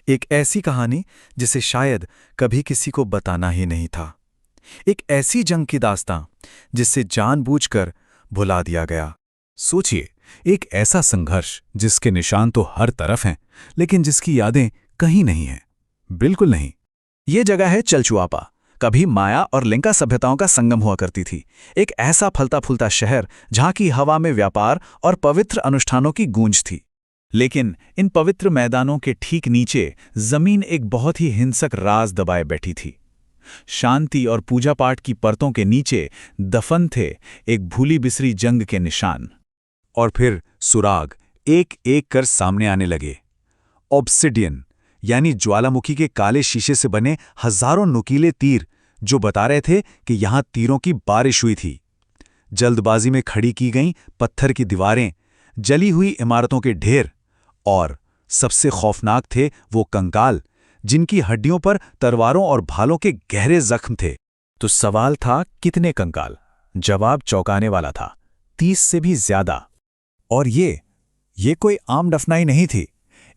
एक ऐसी कहानी जिसे शायद कभी किसी को बताना ही नहीं था, एक ऐसी जंग की दास्तां जिसे जानबूझकर भुला दिया गया। सोचिए, एक ऐसा संघर्ष जिसके निशान तो हर तरफ हैं, लेकिन जिसकी यादें कहीं नहीं हैं, बिल्कुल नहीं। ये जगह है चलचुआपा। कभी माया और लिंका सभ्यताओं का संगम हुआ करती थी, एक ऐसा फलता फूलता शहर जहां की हवा में व्यापार और पवित्र अनुष्ठानों की गूंज थी। लेकिन इन पवित्र मैदानों के ठीक नीचे जमीन एक बहुत ही हिंसक राज दबाए बैठी थी। शांति और पूजा पाठ की परतों के नीचे दफन थे एक भूली बिसरी जंग के निशान। और फिर सुराग एक एक कर सामने आने लगे। ऑब्सिडियन यानी ज्वालामुखी के काले शीशे से बने हजारों नुकीले तीर जो बता रहे थे कि यहां तीरों की बारिश हुई थी। जल्दबाजी में खड़ी की गईं पत्थर की दीवारें, जली हुई इमारतों के ढेर, और सबसे खौफनाक थे वो कंकाल जिनकी हड्डियों पर तलवारों और भालों के गहरे जख्म थे। तो सवाल था, कितने कंकाल? जवाब चौंकाने वाला था, 30 से भी ज्यादा। और ये कोई आम दफनाई नहीं थी।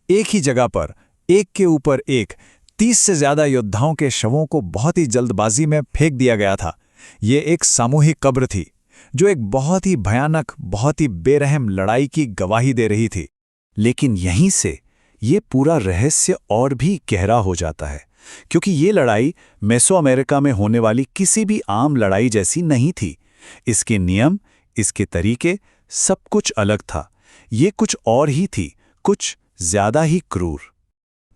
एक ही जगह पर एक के ऊपर एक 30 से ज्यादा योद्धाओं के शवों को बहुत ही जल्दबाजी में फेंक दिया गया था। ये एक सामूहिक कब्र थी जो एक बहुत ही भयानक, बहुत ही बेरहम लड़ाई की गवाही दे रही थी। लेकिन यहीं से ये पूरा रहस्य और भी गहरा हो जाता है, क्योंकि ये लड़ाई मेसो अमेरिका में होने वाली किसी भी आम लड़ाई जैसी नहीं थी। इसके नियम, इसके तरीके, सब कुछ अलग था। ये कुछ और ही थी, कुछ ज्यादा ही क्रूर।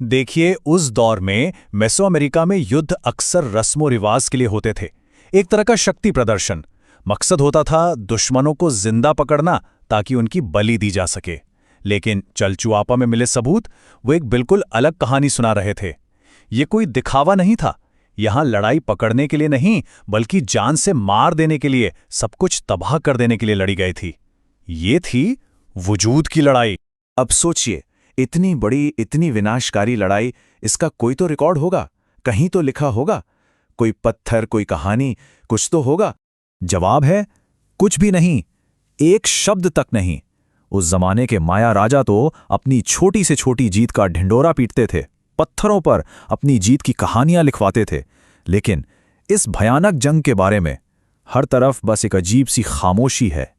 देखिए, उस दौर में मेसो अमेरिका में युद्ध अक्सर रस्मो रिवाज के लिए होते थे, एक तरह का शक्ति प्रदर्शन। मकसद होता था दुश्मनों को जिंदा पकड़ना ताकि उनकी बलि दी जा सके। लेकिन चलचुआपा में मिले सबूत वो एक बिल्कुल अलग कहानी सुना रहे थे। ये कोई दिखावा नहीं था, यहां लड़ाई पकड़ने के लिए नहीं बल्कि जान से मार देने के लिए, सब कुछ तबाह कर देने के लिए लड़ी गई थी। ये थी वजूद की लड़ाई। अब सोचिए, इतनी बड़ी, इतनी विनाशकारी लड़ाई, इसका कोई तो रिकॉर्ड होगा, कहीं तो लिखा होगा, कोई पत्थर, कोई कहानी, कुछ तो होगा। जवाब है, कुछ भी नहीं, एक शब्द तक नहीं। उस जमाने के माया राजा तो अपनी छोटी से छोटी जीत का ढिंडोरा पीटते थे, पत्थरों पर अपनी जीत की कहानियां लिखवाते थे, लेकिन इस भयानक जंग के बारे में हर तरफ बस एक अजीब सी खामोशी है,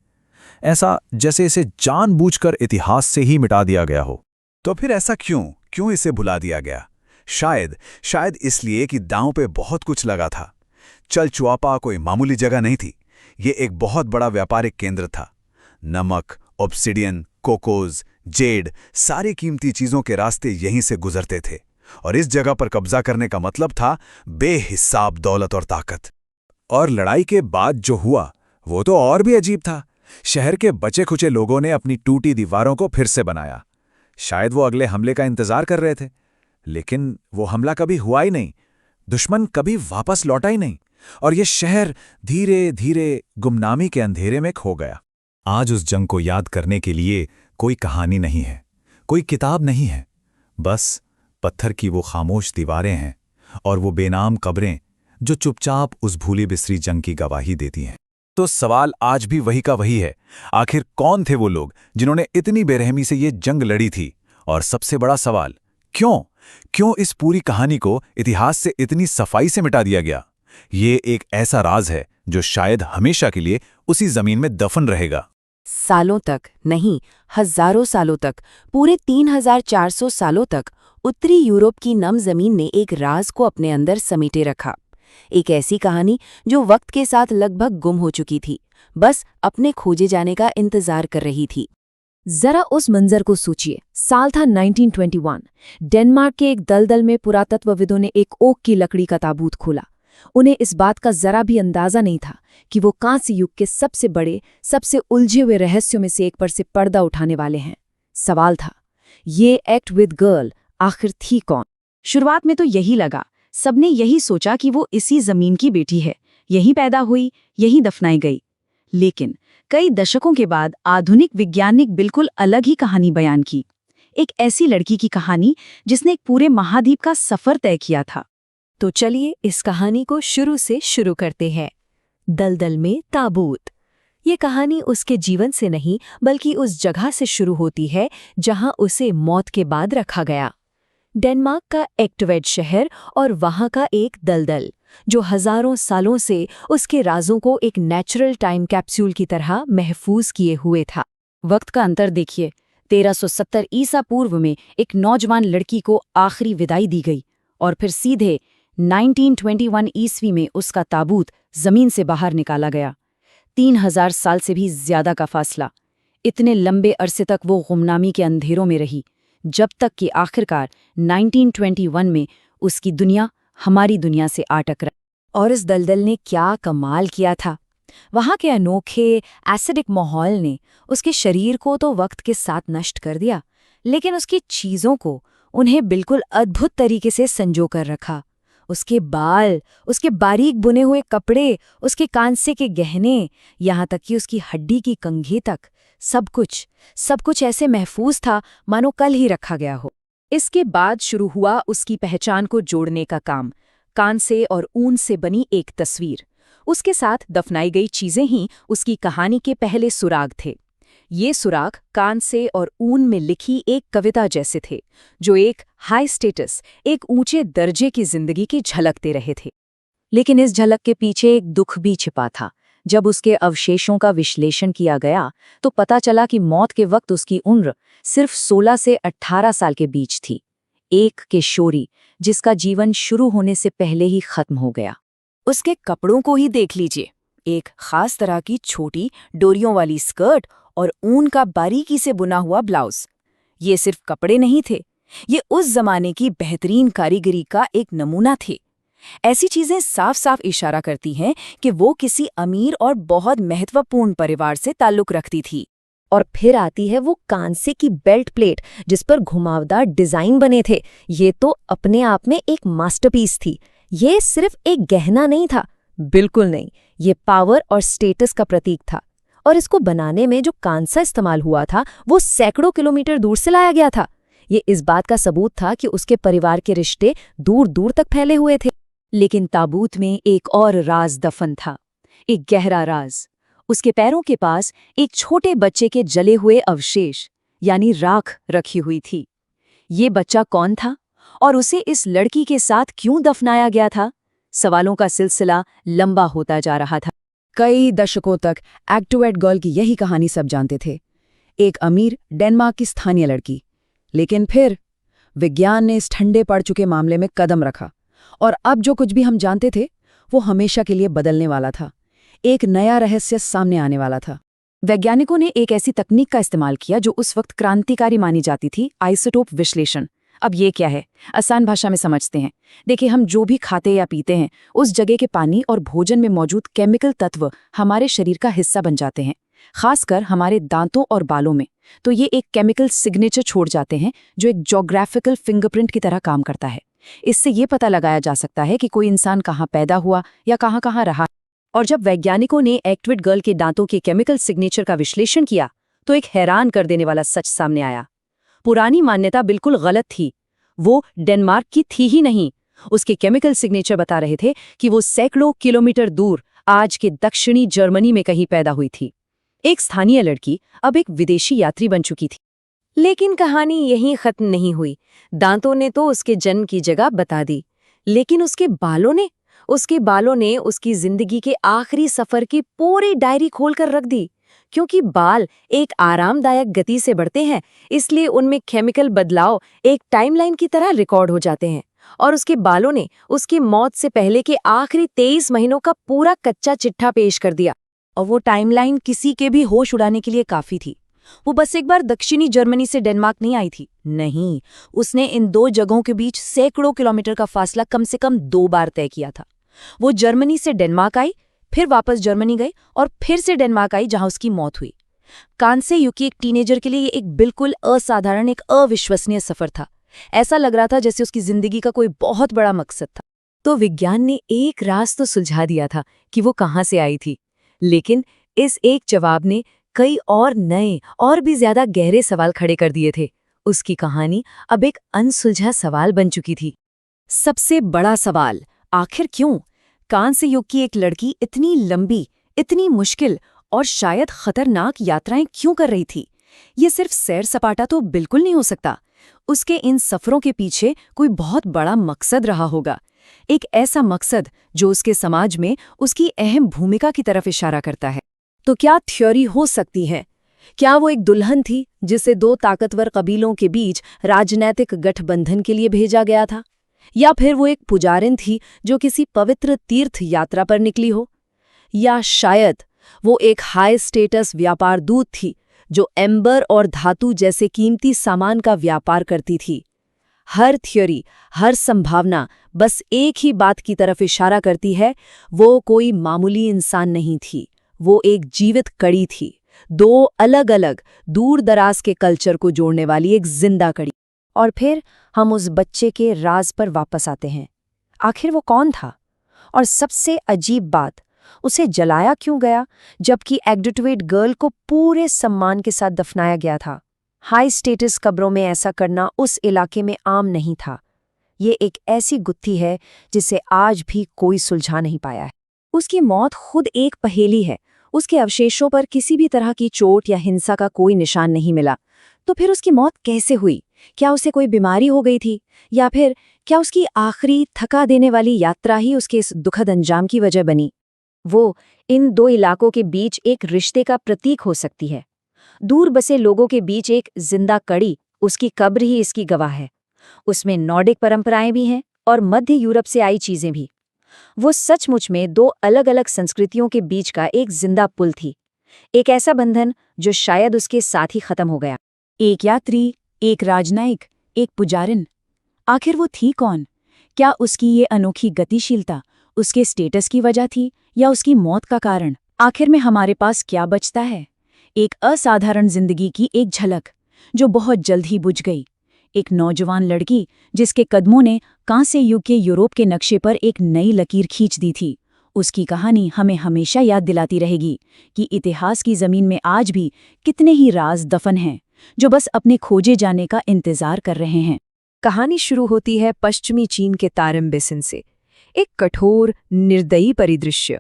ऐसा जैसे इसे जानबूझकर इतिहास से ही मिटा दिया गया हो। तो फिर ऐसा क्यों इसे भुला दिया गया? शायद इसलिए कि दांव पे बहुत कुछ लगा था। चलचुआपा कोई मामूली जगह नहीं थी, ये एक बहुत बड़ा व्यापारिक केंद्र था। नमक, ऑब्सिडियन, कोकोज, जेड, सारी कीमती चीजों के रास्ते यहीं से गुजरते थे, और इस जगह पर कब्जा करने का मतलब था बेहिसाब दौलत और ताकत। और लड़ाई के बाद जो हुआ वो तो और भी अजीब था। शहर के बचे खुचे लोगों ने अपनी टूटी दीवारों को फिर से बनाया। शायद वो अगले हमले का इंतजार कर रहे थे, लेकिन वो हमला कभी हुआ ही नहीं। दुश्मन कभी वापस लौटा ही नहीं, और ये शहर धीरे धीरे गुमनामी के अंधेरे में खो गया। आज उस जंग को याद करने के लिए कोई कहानी नहीं है, कोई किताब नहीं है, बस पत्थर की वो खामोश दीवारें हैं और वो बेनाम कब्रें जो चुपचाप उस भूली बिसरी जंग की गवाही देती हैं। तो सवाल आज भी वही का वही है, आखिर कौन थे वो लोग जिन्होंने इतनी बेरहमी से ये जंग लड़ी थी? और सबसे बड़ा सवाल, क्यों इस पूरी कहानी को इतिहास से इतनी सफाई से मिटा दिया गया? ये एक ऐसा राज है जो शायद हमेशा के लिए उसी जमीन में दफन रहेगा। सालों तक नहीं, हजारों सालों तक, पूरे 3400 सालों तक उत्तरी यूरोप की नम जमीन ने एक राज को अपने अंदर समेटे रखा। एक ऐसी कहानी जो वक्त के साथ लगभग गुम हो चुकी थी, बस अपने खोजे जाने का इंतजार कर रही थी। जरा उस मंजर को सोचिए। साल था 1921। डेनमार्क के एक दलदल में पुरातत्वविदों ने एक ओक की लकड़ी का ताबूत खोला। उन्हें इस बात का जरा भी अंदाजा नहीं था कि वो कांस्य युग के सबसे बड़े, सबसे उलझे हुए रहस्यों में से एक पर से पर्दा उठाने वाले हैं। सवाल था, ये एक्ट विद गर्ल आखिर थी कौन? शुरुआत में तो यही लगा, सबने यही सोचा कि वो इसी जमीन की बेटी है, यहीं पैदा हुई, यहीं दफनाई गई। लेकिन कई दशकों के बाद आधुनिक वैज्ञानिक बिल्कुल अलग ही कहानी बयान की। एक ऐसी लड़की की कहानी जिसने एक पूरे महाद्वीप का सफर तय किया था। तो चलिए इस कहानी को शुरू से शुरू करते हैं। दलदल में ताबूत। ये कहानी उसके जीवन से नहीं बल्कि उस जगह से शुरू होती है जहां उसे मौत के बाद रखा गया। डेनमार्क का एक्टवेड शहर और वहां का एक दलदल जो हजारों सालों से उसके राजों को एक नेचुरल टाइम कैप्सूल की तरह महफूज किए हुए था। वक्त का अंतर देखिए। 1370 ईसा पूर्व में एक नौजवान लड़की को आखिरी विदाई दी गई और फिर सीधे 1921 ईस्वी में उसका ताबूत जमीन से बाहर निकाला गया। 3000 साल से भी ज्यादा का फासला। इतने लंबे अरसे तक वो गुमनामी के अंधेरों में रही, जब तक कि आखिरकार 1921 में उसकी दुनिया हमारी दुनिया से आ टकरा। और इस दलदल ने क्या कमाल किया था। वहां के अनोखे एसिडिक माहौल ने उसके शरीर को तो वक्त के साथ नष्ट कर दिया, लेकिन उसकी चीजों को उन्हें बिल्कुल अद्भुत तरीके से संजो कर रखा। उसके बाल, उसके बारीक बुने हुए कपड़े, उसके कांसे के गहने, यहाँ तक कि उसकी हड्डी की कंघी तक, सब कुछ ऐसे महफूज था मानो कल ही रखा गया हो। इसके बाद शुरू हुआ उसकी पहचान को जोड़ने का काम। कांसे और ऊन से बनी एक तस्वीर, उसके साथ दफनाई गई चीजें ही उसकी कहानी के पहले सुराग थे। ये सुराग कांसे और ऊन में लिखी एक कविता जैसे थे, जो एक हाई स्टेटस, एक ऊंचे दर्जे की जिंदगी की झलक दे रहे थे। लेकिन इस झलक के पीछे एक दुख भी छिपा था। जब उसके अवशेषों का विश्लेषण किया गया तो पता चला कि मौत के वक्त उसकी उम्र सिर्फ 16 से 18 साल के बीच थी। एक किशोरी जिसका जीवन शुरू होने से पहले ही खत्म हो गया। उसके कपड़ों को ही देख लीजिए, एक खास तरह की छोटी डोरियों वाली स्कर्ट और ऊन का बारीकी से बुना हुआ ब्लाउज। ये सिर्फ कपड़े नहीं थे, ये उस जमाने की बेहतरीन कारीगरी का एक नमूना थे। ऐसी चीजें साफ साफ इशारा करती हैं कि वो किसी अमीर और बहुत महत्वपूर्ण परिवार से ताल्लुक रखती थी। और फिर आती है वो कांसे की बेल्ट प्लेट जिस पर घुमावदार डिजाइन बने थे। ये तो अपने आप में एक मास्टरपीस थी। ये सिर्फ एक गहना नहीं था, बिल्कुल नहीं, ये पावर और स्टेटस का प्रतीक था। और इसको बनाने में जो कांसा इस्तेमाल हुआ था वो सैकड़ों किलोमीटर दूर से लाया गया था। ये इस बात का सबूत था कि उसके परिवार के रिश्ते दूर दूर तक फैले हुए थे। लेकिन ताबूत में एक और राज दफन था, एक गहरा राज। उसके पैरों के पास एक छोटे बच्चे के जले हुए अवशेष यानी राख रखी हुई थी। ये बच्चा कौन था और उसे इस लड़की के साथ क्यों दफनाया गया था? सवालों का सिलसिला लंबा होता जा रहा था। कई दशकों तक एक्टुएट गर्ल की यही कहानी सब जानते थे, एक अमीर डेनमार्क की स्थानीय लड़की। लेकिन फिर विज्ञान ने इस ठंडे पड़ चुके मामले में कदम रखा और अब जो कुछ भी हम जानते थे वो हमेशा के लिए बदलने वाला था। एक नया रहस्य सामने आने वाला था। वैज्ञानिकों ने एक ऐसी तकनीक का इस्तेमाल किया जो उस वक्त क्रांतिकारी मानी जाती थी, आइसोटोप विश्लेषण। अब ये क्या है, आसान भाषा में समझते हैं। देखिए, हम जो भी खाते या पीते हैं उस जगह के पानी और भोजन में मौजूद केमिकल तत्व हमारे शरीर का हिस्सा बन जाते हैं, खासकर हमारे दांतों और बालों में। तो ये एक केमिकल सिग्नेचर छोड़ जाते हैं जो एक ज्योग्राफिकल फिंगरप्रिंट की तरह काम करता है। इससे ये पता लगाया जा सकता है कि कोई इंसान कहाँ पैदा हुआ या कहाँ रहा। और जब वैज्ञानिकों ने एक्टुएट गर्ल के दांतों के केमिकल सिग्नेचर का विश्लेषण किया तो एक हैरान कर देने वाला सच सामने आया। पुरानी मान्यता बिल्कुल गलत थी। वो डेनमार्क की थी ही नहीं। उसके केमिकल सिग्नेचर बता रहे थे कि वो सैकड़ों किलोमीटर दूर आज के दक्षिणी जर्मनी में कहीं पैदा हुई थी। एक स्थानीय लड़की अब एक विदेशी यात्री बन चुकी थी। लेकिन कहानी यहीं खत्म नहीं हुई। दांतों ने तो उसके जन्म की जगह बता दी, लेकिन उसके बालों ने उसकी जिंदगी के आखिरी सफर की पूरी डायरी खोलकर रख दी। क्योंकि बाल एक आरामदायक गति से बढ़ते हैं, इसलिए उनमें केमिकल बदलाव एक टाइमलाइन की तरह रिकॉर्ड हो जाते हैं। और उसके बालों ने उसकी मौत से पहले के आखिरी 23 महीनों का पूरा कच्चा चिट्ठा पेश कर दिया। और वो टाइमलाइन किसी के भी होश उड़ाने के लिए काफी थी। वो बस एक बार दक्षिणी जर्मनी से डेनमार्क नहीं आई थी, नहीं, उसने इन दो जगहों के बीच सैकड़ों किलोमीटर का फासला कम से कम 2 बार तय किया था। वो जर्मनी से डेनमार्क आई, फिर वापस जर्मनी गई और फिर से डेनमार्क आई जहां उसकी मौत हुई। कांसे युग की एक टीनेजर के लिए ये एक बिल्कुल असाधारण, एक अविश्वसनीय सफर था। ऐसा लग रहा था जैसे उसकी जिंदगी का कोई बहुत बड़ा मकसद था। तो विज्ञान ने एक राज तो सुलझा दिया था कि वो कहाँ से आई थी, लेकिन इस एक जवाब ने कई और नए और भी ज्यादा गहरे सवाल खड़े कर दिए थे। उसकी कहानी अब एक अनसुलझा सवाल बन चुकी थी। सबसे बड़ा सवाल, आखिर क्यों कांस्य युग की एक लड़की इतनी लंबी, इतनी मुश्किल और शायद खतरनाक यात्राएं क्यों कर रही थी? ये सिर्फ सैर सपाटा तो बिल्कुल नहीं हो सकता। उसके इन सफरों के पीछे कोई बहुत बड़ा मकसद रहा होगा, एक ऐसा मकसद जो उसके समाज में उसकी अहम भूमिका की तरफ इशारा करता है। तो क्या थ्योरी हो सकती है? क्या वो एक दुल्हन थी जिसे 2 ताकतवर कबीलों के बीच राजनैतिक गठबंधन के लिए भेजा गया था? या फिर वो एक पुजारिन थी जो किसी पवित्र तीर्थ यात्रा पर निकली हो? या शायद वो एक हाई स्टेटस व्यापार दूत थी जो एम्बर और धातु जैसे कीमती सामान का व्यापार करती थी। हर थ्योरी, हर संभावना बस एक ही बात की तरफ इशारा करती है, वो कोई मामूली इंसान नहीं थी, वो एक जीवित कड़ी थी, दो अलग-अलग दूर दराज के कल्चर को जोड़ने वाली एक जिंदा कड़ी। और फिर हम उस बच्चे के राज पर वापस आते हैं। आखिर वो कौन था? और सबसे अजीब बात, उसे जलाया क्यों गया जबकि एग्डेटुएट गर्ल को पूरे सम्मान के साथ दफनाया गया था? हाई स्टेटस कब्रों में ऐसा करना उस इलाके में आम नहीं था। ये एक ऐसी गुत्थी है जिसे आज भी कोई सुलझा नहीं पाया है। उसकी मौत खुद एक पहेली है। उसके अवशेषों पर किसी भी तरह की चोट या हिंसा का कोई निशान नहीं मिला। तो फिर उसकी मौत कैसे हुई? क्या उसे कोई बीमारी हो गई थी, या फिर क्या उसकी आखिरी थका देने वाली यात्रा ही उसके इस दुखद अंजाम की वजह बनी? वो इन दो इलाकों के बीच एक रिश्ते का प्रतीक हो सकती है। दूर बसे लोगों के बीच एक जिंदा कड़ी, उसकी कब्र ही इसकी गवाह है। उसमें नॉर्डिक परंपराएं भी हैं और मध्य यूरोप से आई चीजें भी। वो सचमुच में दो अलग-अलग संस्कृतियों के बीच का एक जिंदा पुल थी, एक ऐसा बंधन जो शायद उसके साथ ही खत्म हो गया। एक यात्री, एक राजनयिक, एक पुजारिन। आखिर वो थी कौन? क्या उसकी ये अनोखी गतिशीलता उसके स्टेटस की वजह थी या उसकी मौत का कारण? आखिर में हमारे पास क्या बचता है? एक असाधारण जिंदगी की एक झलक जो बहुत जल्द ही बुझ गई। एक नौजवान लड़की जिसके कदमों ने कांस्य युग के यूरोप के नक्शे पर एक नई लकीर खींच दी थी। उसकी कहानी हमें हमेशा याद दिलाती रहेगी कि इतिहास की जमीन में आज भी कितने ही राज दफन हैं जो बस अपने खोजे जाने का इंतजार कर रहे हैं। कहानी शुरू होती है पश्चिमी चीन के तारिम बेसिन से, एक कठोर, निर्दयी परिदृश्य।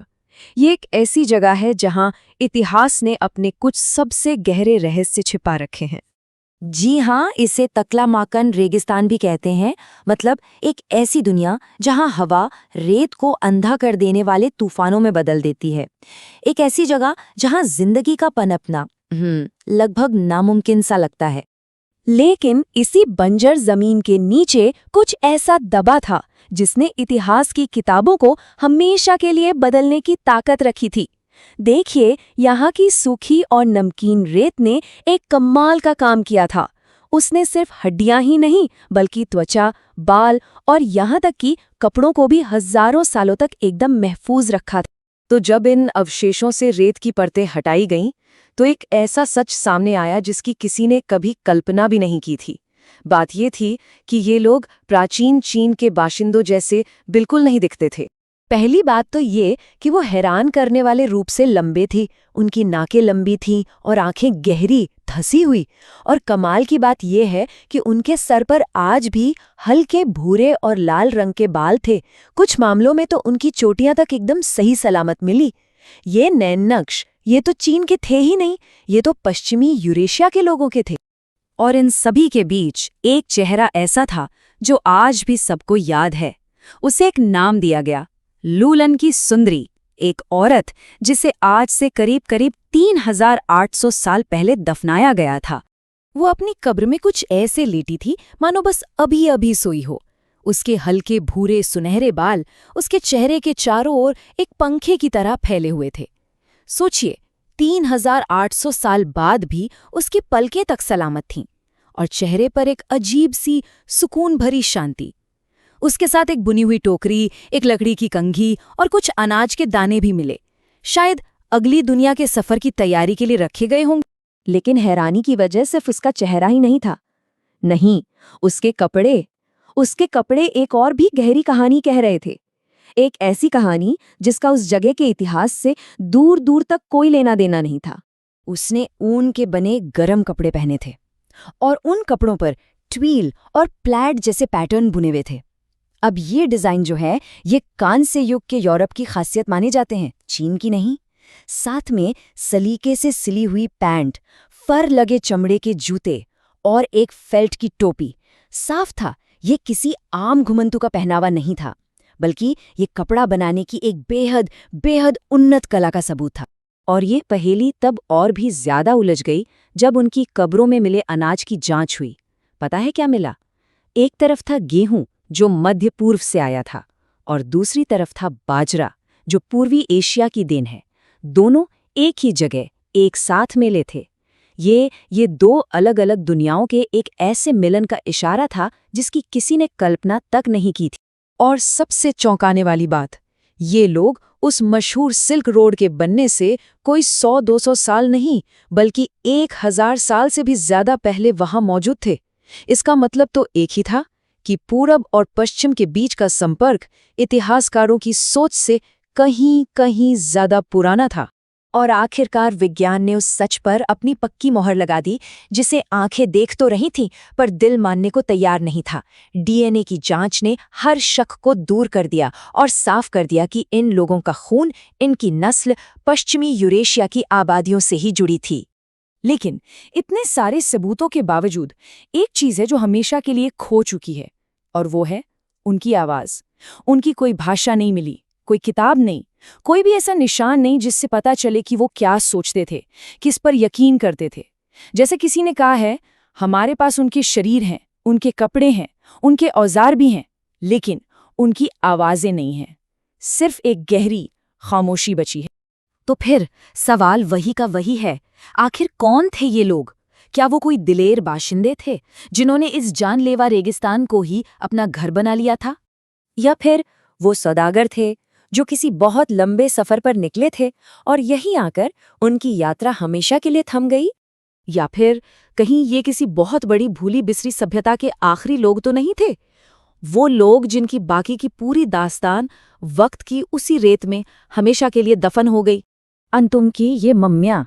ये एक ऐसी जगह है जहां इतिहास ने अपने कुछ सबसे गहरे रहस्य छिपा रखे हैं। जी हाँ, इसे तकलामाकन रेगिस्तान भी कहते हैं, मतलब एक ऐसी दुनिया जहां हवा रेत को अंधा कर देने वाले तूफानों में बदल देती है। एक ऐसी जगह जहां जिंदगी का पनपना लगभग नामुमकिन सा लगता है। लेकिन इसी बंजर जमीन के नीचे कुछ ऐसा दबा था जिसने इतिहास की किताबों को हमेशा के लिए बदलने की ताकत रखी थी। देखिए, यहाँ की सूखी और नमकीन रेत ने एक कमाल का काम किया था। उसने सिर्फ हड्डियां ही नहीं बल्कि त्वचा, बाल और यहाँ तक कि कपड़ों को भी हजारों सालों तक एकदम महफूज रखा था। तो जब इन अवशेषों से रेत की परतें हटाई गईं, तो एक ऐसा सच सामने आया जिसकी किसी ने कभी कल्पना भी नहीं की थी। बात ये थी कि ये लोग प्राचीन चीन के बाशिंदों जैसे बिल्कुल नहीं दिखते थे। पहली बात तो ये कि वो हैरान करने वाले रूप से लंबे थे। उनकी नाकें लंबी थीं और आंखें गहरी, धसी हुई। और कमाल की बात ये है कि उनके सर पर आज भी हल्के भूरे और लाल रंग के बाल थे। कुछ मामलों में तो उनकी चोटियां तक एकदम सही सलामत मिली। ये नैन नक्श ये तो चीन के थे ही नहीं, ये तो पश्चिमी यूरेशिया के लोगों के थे। और इन सभी के बीच एक चेहरा ऐसा था जो आज भी सबको याद है। उसे एक नाम दिया गया, लूलन की सुंदरी, एक औरत जिसे आज से करीब 3800 साल पहले दफनाया गया था। वो अपनी कब्र में कुछ ऐसे लेटी थी मानो बस अभी अभी सोई हो। उसके हल्के भूरे सुनहरे बाल उसके चेहरे के चारों ओर एक पंखे की तरह फैले हुए थे। सोचिए, 3800 साल बाद भी उसकी पलकें तक सलामत थीं और चेहरे पर एक अजीब सी सुकून भरी शांति। उसके साथ एक बुनी हुई टोकरी, एक लकड़ी की कंघी और कुछ अनाज के दाने भी मिले। शायद अगली दुनिया के सफर की तैयारी के लिए रखे गए होंगे। लेकिन हैरानी की वजह सिर्फ उसका चेहरा ही नहीं था। नहीं, उसके कपड़े एक और भी गहरी कहानी कह रहे थे। एक ऐसी कहानी जिसका उस जगह के इतिहास से दूर दूर तक कोई लेना देना नहीं था। उसने ऊन के बने गरम कपड़े पहने थे और उन कपड़ों पर ट्वील और प्लैड जैसे पैटर्न बुने हुए थे। अब ये डिजाइन जो है, ये कांस्य युग के यूरोप की खासियत माने जाते हैं, चीन की नहीं। साथ में सलीके से सिली हुई पैंट, फर लगे चमड़े के जूते और एक फेल्ट की टोपी। साफ था, ये किसी आम घुमंतु का पहनावा नहीं था, बल्कि ये कपड़ा बनाने की एक बेहद उन्नत कला का सबूत था। और ये पहेली तब और भी ज्यादा उलझ गई जब उनकी कब्रों में मिले अनाज की जांच हुई। पता है क्या मिला? एक तरफ था गेहूं जो मध्य पूर्व से आया था और दूसरी तरफ था बाजरा जो पूर्वी एशिया की देन है। दोनों एक ही जगह एक साथ मिले थे। ये दो अलग अलग दुनियाओं के एक ऐसे मिलन का इशारा था जिसकी किसी ने कल्पना तक नहीं की थी। और सबसे चौंकाने वाली बात, ये लोग उस मशहूर सिल्क रोड के बनने से कोई 100-200 साल नहीं बल्कि 1000 साल से भी ज्यादा पहले वहां मौजूद थे। इसका मतलब तो एक ही था कि पूरब और पश्चिम के बीच का संपर्क इतिहासकारों की सोच से कहीं ज्यादा पुराना था। और आखिरकार विज्ञान ने उस सच पर अपनी पक्की मोहर लगा दी, जिसे आंखें देख तो रही थीं पर दिल मानने को तैयार नहीं था। डीएनए की जांच ने हर शक को दूर कर दिया और साफ कर दिया कि इन लोगों का खून, इनकी नस्ल पश्चिमी यूरेशिया की आबादियों से ही जुड़ी थी। लेकिन इतने सारे सबूतों के बावजूद एक चीज है जो हमेशा के लिए खो चुकी है, और वो है उनकी आवाज। उनकी कोई भाषा नहीं मिली, कोई किताब नहीं, कोई भी ऐसा निशान नहीं जिससे पता चले कि वो क्या सोचते थे, किस पर यकीन करते थे। जैसे किसी ने कहा है, हमारे पास उनके शरीर हैं, उनके कपड़े हैं, उनके औजार भी हैं, लेकिन उनकी आवाजें नहीं हैं। सिर्फ एक गहरी खामोशी बची है। तो फिर सवाल वही का वही है, आखिर कौन थे ये लोग? क्या वो कोई दिलेर बाशिंदे थे जिन्होंने इस जानलेवा रेगिस्तान को ही अपना घर बना लिया था? या फिर वो सौदागर थे जो किसी बहुत लंबे सफर पर निकले थे और यहीं आकर उनकी यात्रा हमेशा के लिए थम गई? या फिर कहीं ये किसी बहुत बड़ी भूली बिसरी सभ्यता के आखिरी लोग तो नहीं थे, वो लोग जिनकी बाकी की पूरी दास्तान वक्त की उसी रेत में हमेशा के लिए दफन हो गई? अंतुम की ये मम्मियाँ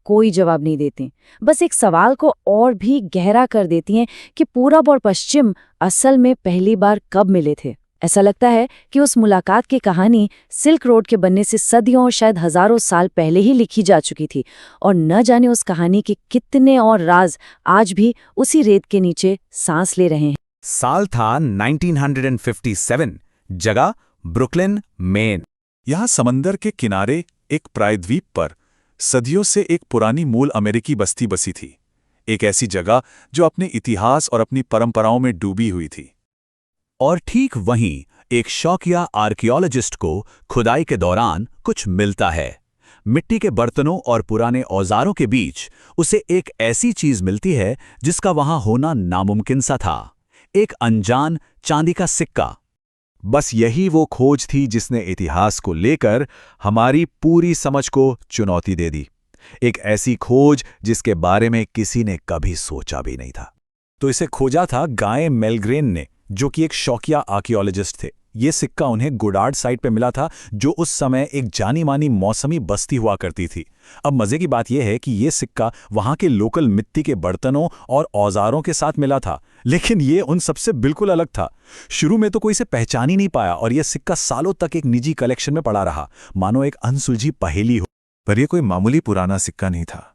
कोई जवाब नहीं देती, बस एक सवाल को और भी गहरा कर देती हैं कि पूरब और पश्चिम असल में पहली बार कब मिले थे। ऐसा लगता है कि उस मुलाकात की कहानी सिल्क रोड के बनने से सदियों और शायद हजारों साल पहले ही लिखी जा चुकी थी, और न जाने उस कहानी के कितने और राज आज भी उसी रेत के नीचे सांस ले रहे हैं। साल था 1957, जगह ब्रुकलिन, मेन। यहाँ समंदर के किनारे एक प्रायद्वीप पर सदियों से एक पुरानी मूल अमेरिकी बस्ती बसी थी। एक ऐसी जगह जो अपने इतिहास और अपनी परंपराओं में डूबी हुई थी। और ठीक वहीं एक शौकिया आर्कियोलॉजिस्ट को खुदाई के दौरान कुछ मिलता है। मिट्टी के बर्तनों और पुराने औजारों के बीच उसे एक ऐसी चीज मिलती है जिसका वहां होना नामुमकिन सा था, एक अनजान चांदी का सिक्का। बस यही वो खोज थी जिसने इतिहास को लेकर हमारी पूरी समझ को चुनौती दे दी। एक ऐसी खोज जिसके बारे में किसी ने कभी सोचा भी नहीं था। तो इसे खोजा था गाय मेलग्रेन ने, जो कि एक शौकिया आर्कियोलॉजिस्ट थे। ये सिक्का उन्हें गुडार्ड साइट पे मिला था, जो उस समय एक जानी मानी मौसमी बस्ती हुआ करती थी। अब मजे की बात यह है कि ये सिक्का वहां के लोकल मिट्टी के बर्तनों और औजारों के साथ मिला था, लेकिन ये उन सबसे बिल्कुल अलग था। शुरू में तो कोई इसे पहचान ही नहीं पाया और यह सिक्का सालों तक एक निजी कलेक्शन में पड़ा रहा, मानो एक अनसुलझी पहेली हो। पर यह कोई मामूली पुराना सिक्का नहीं था।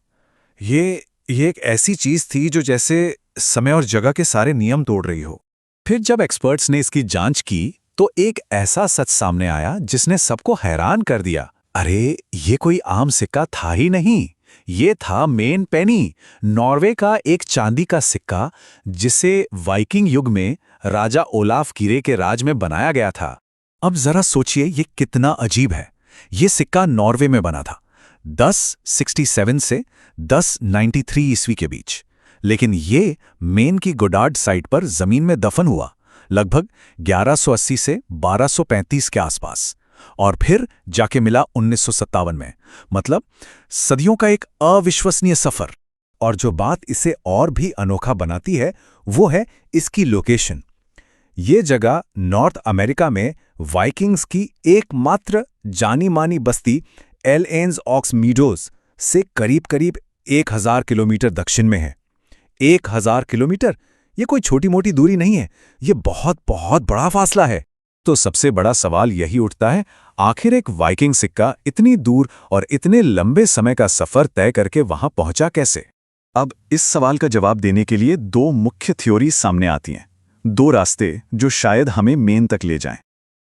ये एक ऐसी चीज थी जो जैसे समय और जगह के सारे नियम तोड़ रही हो। फिर जब एक्सपर्ट्स ने इसकी जांच की तो एक ऐसा सच सामने आया जिसने सबको हैरान कर दिया। अरे ये कोई आम सिक्का था ही नहीं, ये था मेन पेनी, नॉर्वे का एक चांदी का सिक्का जिसे वाइकिंग युग में राजा ओलाफ कीरे के राज में बनाया गया था। अब जरा सोचिए ये कितना अजीब है। ये सिक्का नॉर्वे में बना था 1067 से 1093 ईस्वी के बीच, लेकिन ये मेन की गोडार्ड साइट पर जमीन में दफन हुआ लगभग 1180 से 1235 के आसपास, और फिर जाके मिला 1957 में। मतलब सदियों का एक अविश्वसनीय सफर। और जो बात इसे और भी अनोखा बनाती है वो है इसकी लोकेशन। ये जगह नॉर्थ अमेरिका में वाइकिंग्स की एकमात्र जानी मानी बस्ती एल-एंस ऑक्स मीडोज से करीब करीब 1000 किलोमीटर दक्षिण में है। 1000 किलोमीटर, ये कोई छोटी मोटी दूरी नहीं है, ये बहुत बहुत बड़ा फासला है। तो सबसे बड़ा सवाल यही उठता है, आखिर एक वाइकिंग सिक्का इतनी दूर और इतने लंबे समय का सफर तय करके वहां पहुंचा कैसे? अब इस सवाल का जवाब देने के लिए दो मुख्य थ्योरीज सामने आती हैं, दो रास्ते जो शायद हमें मेन तक ले जाएं।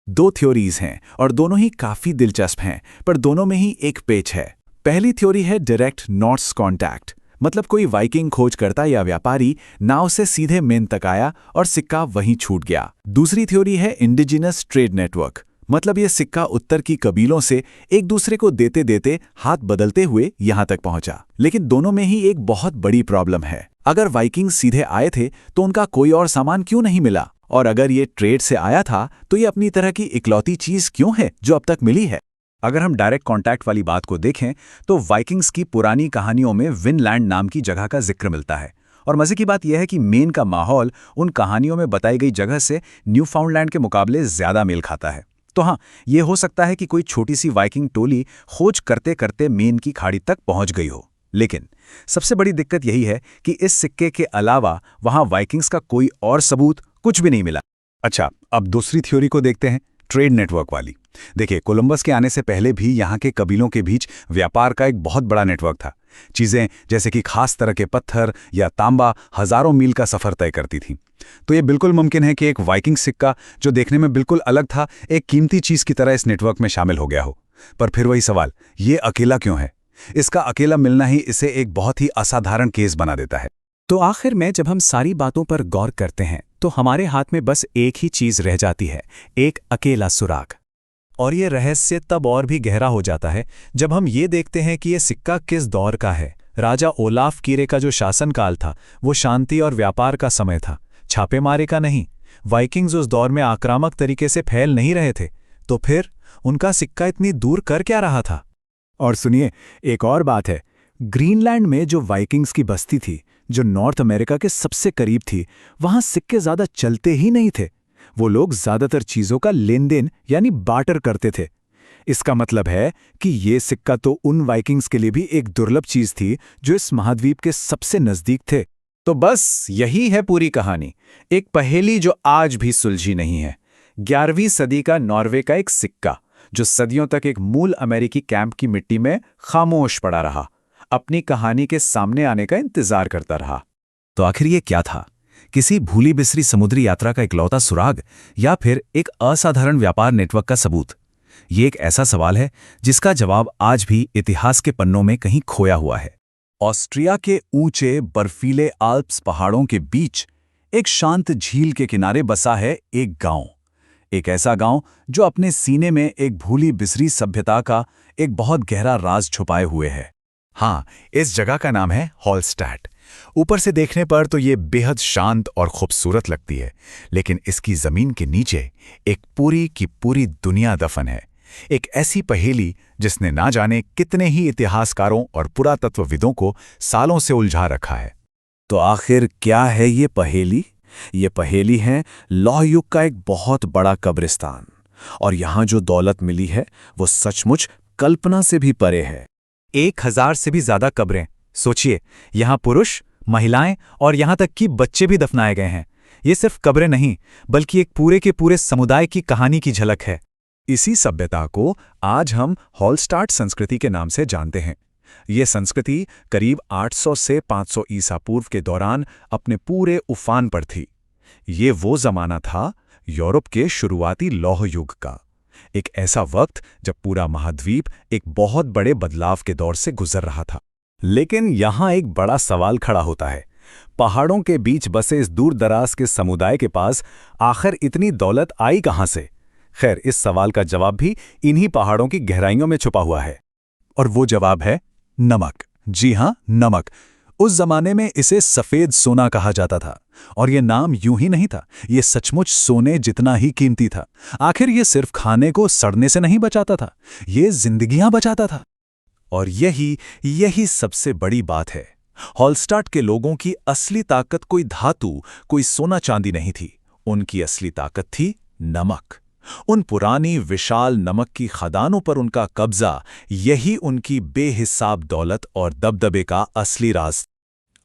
दो थ्योरीज हैं और दोनों ही काफी दिलचस्प हैं, पर दोनों में ही एक पेच है। पहली थ्योरी है डायरेक्ट नॉर्थ कॉन्टैक्ट, मतलब कोई वाइकिंग खोजकर्ता या व्यापारी नाव से सीधे मेन तक आया और सिक्का वहीं छूट गया। दूसरी थ्योरी है इंडिजिनस ट्रेड नेटवर्क, मतलब ये सिक्का उत्तर की कबीलों से एक दूसरे को देते देते हाथ बदलते हुए यहां तक पहुंचा। लेकिन दोनों में ही एक बहुत बड़ी प्रॉब्लम है। अगर वाइकिंग सीधे आए थे तो उनका कोई और सामान क्यों नहीं मिला, और अगर ये ट्रेड से आया था तो ये अपनी तरह की इकलौती चीज क्यों है जो अब तक मिली है। अगर हम डायरेक्ट कांटेक्ट वाली बात को देखें तो वाइकिंग्स की पुरानी कहानियों में विनलैंड नाम की जगह का जिक्र मिलता है, और मजे की बात यह है कि मेन का माहौल उन कहानियों में बताई गई जगह से न्यूफाउंडलैंड के मुकाबले ज्यादा मेल खाता है। तो हाँ, ये हो सकता है कि कोई छोटी सी वाइकिंग टोली खोज करते करते मेन की खाड़ी तक पहुंच गई हो। लेकिन सबसे बड़ी दिक्कत यही है कि इस सिक्के के अलावा वहां वाइकिंग्स का कोई और सबूत कुछ भी नहीं मिला। अच्छा, अब दूसरी थ्योरी को देखते हैं, ट्रेड नेटवर्क वाली। देखिए, कोलंबस के आने से पहले भी यहाँ के कबीलों के बीच व्यापार का एक बहुत बड़ा नेटवर्क था। चीजें जैसे कि खास तरह के पत्थर या तांबा हजारों मील का सफर तय करती थीं। तो ये बिल्कुल मुमकिन है कि एक वाइकिंग सिक्का जो देखने में बिल्कुल अलग था, एक कीमती चीज की तरह इस नेटवर्क में शामिल हो गया हो। पर फिर वही सवाल, ये अकेला क्यों है? इसका अकेला मिलना ही इसे एक बहुत ही असाधारण केस बना देता है। तो आखिर में जब हम सारी बातों पर गौर करते हैं तो हमारे हाथ में बस एक ही चीज रह जाती है, एक अकेला सुराग। और ये रहस्य तब और भी गहरा हो जाता है जब हम ये देखते हैं कि ये सिक्का किस दौर का है। राजा ओलाफ कीरे का जो शासनकाल था वो शांति और व्यापार का समय था, छापेमारे का नहीं। वाइकिंग्स उस दौर में आक्रामक तरीके से फैल नहीं रहे थे, तो फिर उनका सिक्का इतनी दूर कर क्या रहा था? और सुनिए, एक और बात है, ग्रीनलैंड में जो वाइकिंग्स की बस्ती थी, जो नॉर्थ अमेरिका के सबसे करीब थी, वहां सिक्के ज्यादा चलते ही नहीं थे। वो लोग ज्यादातर चीजों का लेन देन यानी बार्टर करते थे। इसका मतलब है कि ये सिक्का तो उन वाइकिंग्स के लिए भी एक दुर्लभ चीज थी जो इस महाद्वीप के सबसे नजदीक थे। तो बस यही है पूरी कहानी, एक पहेली जो आज भी सुलझी नहीं है। 11वीं सदी का नॉर्वे का एक सिक्का जो सदियों तक एक मूल अमेरिकी कैंप की मिट्टी में खामोश पड़ा रहा, अपनी कहानी के सामने आने का इंतजार करता रहा। तो आखिर ये क्या था? किसी भूली बिसरी समुद्री यात्रा का इकलौता सुराग, या फिर एक असाधारण व्यापार नेटवर्क का सबूत? ये एक ऐसा सवाल है जिसका जवाब आज भी इतिहास के पन्नों में कहीं खोया हुआ है। ऑस्ट्रिया के ऊंचे बर्फीले आल्प्स पहाड़ों के बीच एक शांत झील के किनारे बसा है एक गांव। एक ऐसा गांव जो अपने सीने में एक भूली बिसरी सभ्यता का एक बहुत गहरा राज छुपाए हुए है। हाँ, इस जगह का नाम है हॉलस्टैट। ऊपर से देखने पर तो ये बेहद शांत और खूबसूरत लगती है, लेकिन इसकी जमीन के नीचे एक पूरी की पूरी दुनिया दफन है। एक ऐसी पहेली जिसने ना जाने कितने ही इतिहासकारों और पुरातत्वविदों को सालों से उलझा रखा है। तो आखिर क्या है ये पहेली? ये पहेली है लौह युग का एक बहुत बड़ा कब्रिस्तान, और यहाँ जो दौलत मिली है वो सचमुच कल्पना से भी परे है। 1000 से भी ज्यादा कब्रें। सोचिए, यहाँ पुरुष, महिलाएं और यहाँ तक कि बच्चे भी दफनाए गए हैं। ये सिर्फ कब्रें नहीं, बल्कि एक पूरे के पूरे समुदाय की कहानी की झलक है। इसी सभ्यता को आज हम हॉलस्टाट संस्कृति के नाम से जानते हैं। ये संस्कृति करीब 800 से 500 ईसा पूर्व के दौरान अपने पूरे उफान पर थी। ये वो जमाना था यूरोप के शुरुआती लौह युग का, एक ऐसा वक्त जब पूरा महाद्वीप एक बहुत बड़े बदलाव के दौर से गुजर रहा था। लेकिन यहाँ एक बड़ा सवाल खड़ा होता है, पहाड़ों के बीच बसे इस दूर दराज के समुदाय के पास आखिर इतनी दौलत आई कहाँ से? खैर, इस सवाल का जवाब भी इन्हीं पहाड़ों की गहराइयों में छुपा हुआ है। और वो जवाब है नमक। जी हां, नमक। उस जमाने में इसे सफेद सोना कहा जाता था, और ये नाम यूं ही नहीं था, ये सचमुच सोने जितना ही कीमती था। आखिर ये सिर्फ खाने को सड़ने से नहीं बचाता था, ये जिंदगियां बचाता था। और यही सबसे बड़ी बात है। हॉलस्टाट के लोगों की असली ताकत कोई धातु, कोई सोना चांदी नहीं थी। उनकी असली ताकत थी नमक। उन पुरानी विशाल नमक की खदानों पर उनका कब्जा, यही उनकी बेहिसाब दौलत और दबदबे का असली राज।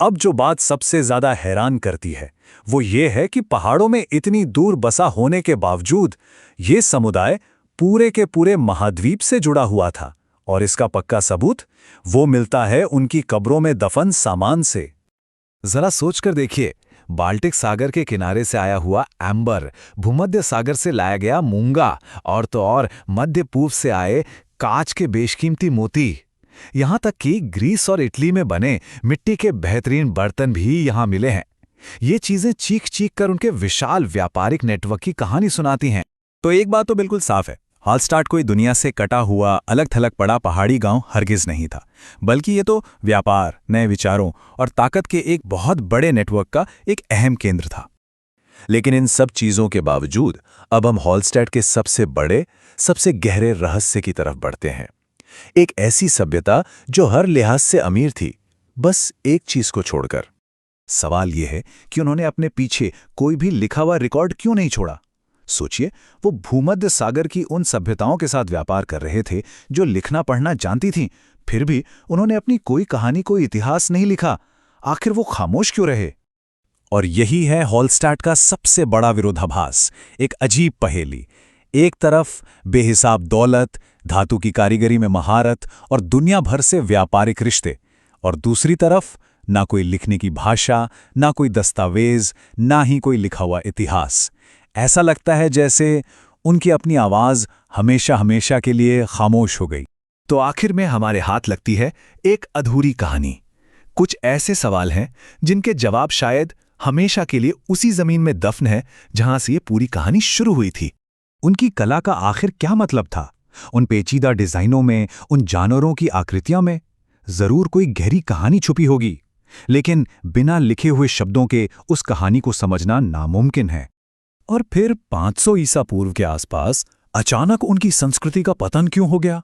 अब जो बात सबसे ज्यादा हैरान करती है वो ये है कि पहाड़ों में इतनी दूर बसा होने के बावजूद ये समुदाय पूरे के पूरे महाद्वीप से जुड़ा हुआ था, और इसका पक्का सबूत वो मिलता है उनकी कब्रों में दफन सामान से। जरा सोचकर देखिए, बाल्टिक सागर के किनारे से आया हुआ एम्बर, भूमध्य सागर से लाया गया मूंगा, और तो और मध्य पूर्व से आए कांच के बेशकीमती मोती, यहां तक कि ग्रीस और इटली में बने मिट्टी के बेहतरीन बर्तन भी यहां मिले हैं। ये चीजें चीख चीख कर उनके विशाल व्यापारिक नेटवर्क की कहानी सुनाती हैं। तो एक बात तो बिल्कुल साफ है, हॉलस्टाट कोई दुनिया से कटा हुआ अलग थलग पड़ा पहाड़ी गांव हरगिज नहीं था, बल्कि ये तो व्यापार, नए विचारों और ताकत के एक बहुत बड़े नेटवर्क का एक अहम केंद्र था। लेकिन इन सब चीजों के बावजूद अब हम हॉलस्टाट के सबसे बड़े, सबसे गहरे रहस्य की तरफ बढ़ते हैं। एक ऐसी सभ्यता जो हर लिहाज से अमीर थी, बस एक चीज को छोड़कर। सवाल यह है कि उन्होंने अपने पीछे कोई भी लिखा हुआ रिकॉर्ड क्यों नहीं छोड़ा। सोचिए, वो भूमध्य सागर की उन सभ्यताओं के साथ व्यापार कर रहे थे जो लिखना पढ़ना जानती थीं, फिर भी उन्होंने अपनी कोई कहानी, कोई इतिहास नहीं लिखा। आखिर वो खामोश क्यों रहे? और यही है हॉलस्टाट का सबसे बड़ा विरोधाभास, एक अजीब पहेली। एक तरफ बेहिसाब दौलत, धातु की कारीगरी में महारत और दुनिया भर से व्यापारिक रिश्ते, और दूसरी तरफ ना कोई लिखने की भाषा, ना कोई दस्तावेज, ना ही कोई लिखा हुआ इतिहास। ऐसा लगता है जैसे उनकी अपनी आवाज हमेशा हमेशा के लिए खामोश हो गई। तो आखिर में हमारे हाथ लगती है एक अधूरी कहानी। कुछ ऐसे सवाल हैं जिनके जवाब शायद हमेशा के लिए उसी जमीन में दफन है जहां से ये पूरी कहानी शुरू हुई थी। उनकी कला का आखिर क्या मतलब था? उन पेचीदा डिजाइनों में, उन जानवरों की आकृतियों में जरूर कोई गहरी कहानी छुपी होगी, लेकिन बिना लिखे हुए शब्दों के उस कहानी को समझना नामुमकिन है। और फिर 500 ईसा पूर्व के आसपास अचानक उनकी संस्कृति का पतन क्यों हो गया?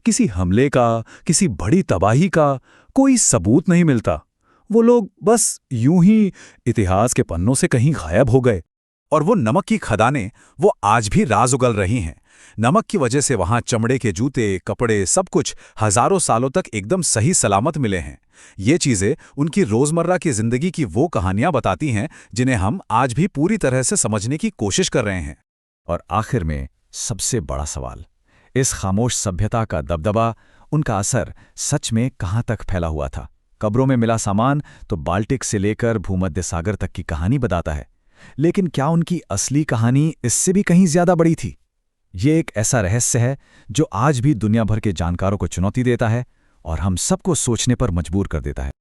किसी हमले का, किसी बड़ी तबाही का कोई सबूत नहीं मिलता। वो लोग बस यूं ही इतिहास के पन्नों से कहीं गायब हो गए। और वो नमक की खदानें, वो आज भी राज उगल रही हैं। नमक की वजह से वहां चमड़े के जूते, कपड़े, सब कुछ हजारों सालों तक एकदम सही सलामत मिले हैं। ये चीजें उनकी रोजमर्रा की जिंदगी की वो कहानियां बताती हैं जिन्हें हम आज भी पूरी तरह से समझने की कोशिश कर रहे हैं। और आखिर में सबसे बड़ा सवाल, इस खामोश सभ्यता का दबदबा, उनका असर सच में कहां तक फैला हुआ था? कब्रों में मिला सामान तो बाल्टिक से लेकर भूमध्य सागर तक की कहानी बताता है, लेकिन क्या उनकी असली कहानी इससे भी कहीं ज्यादा बड़ी थी? ये एक ऐसा रहस्य है जो आज भी दुनिया भर के जानकारों को चुनौती देता है और हम सबको सोचने पर मजबूर कर देता है।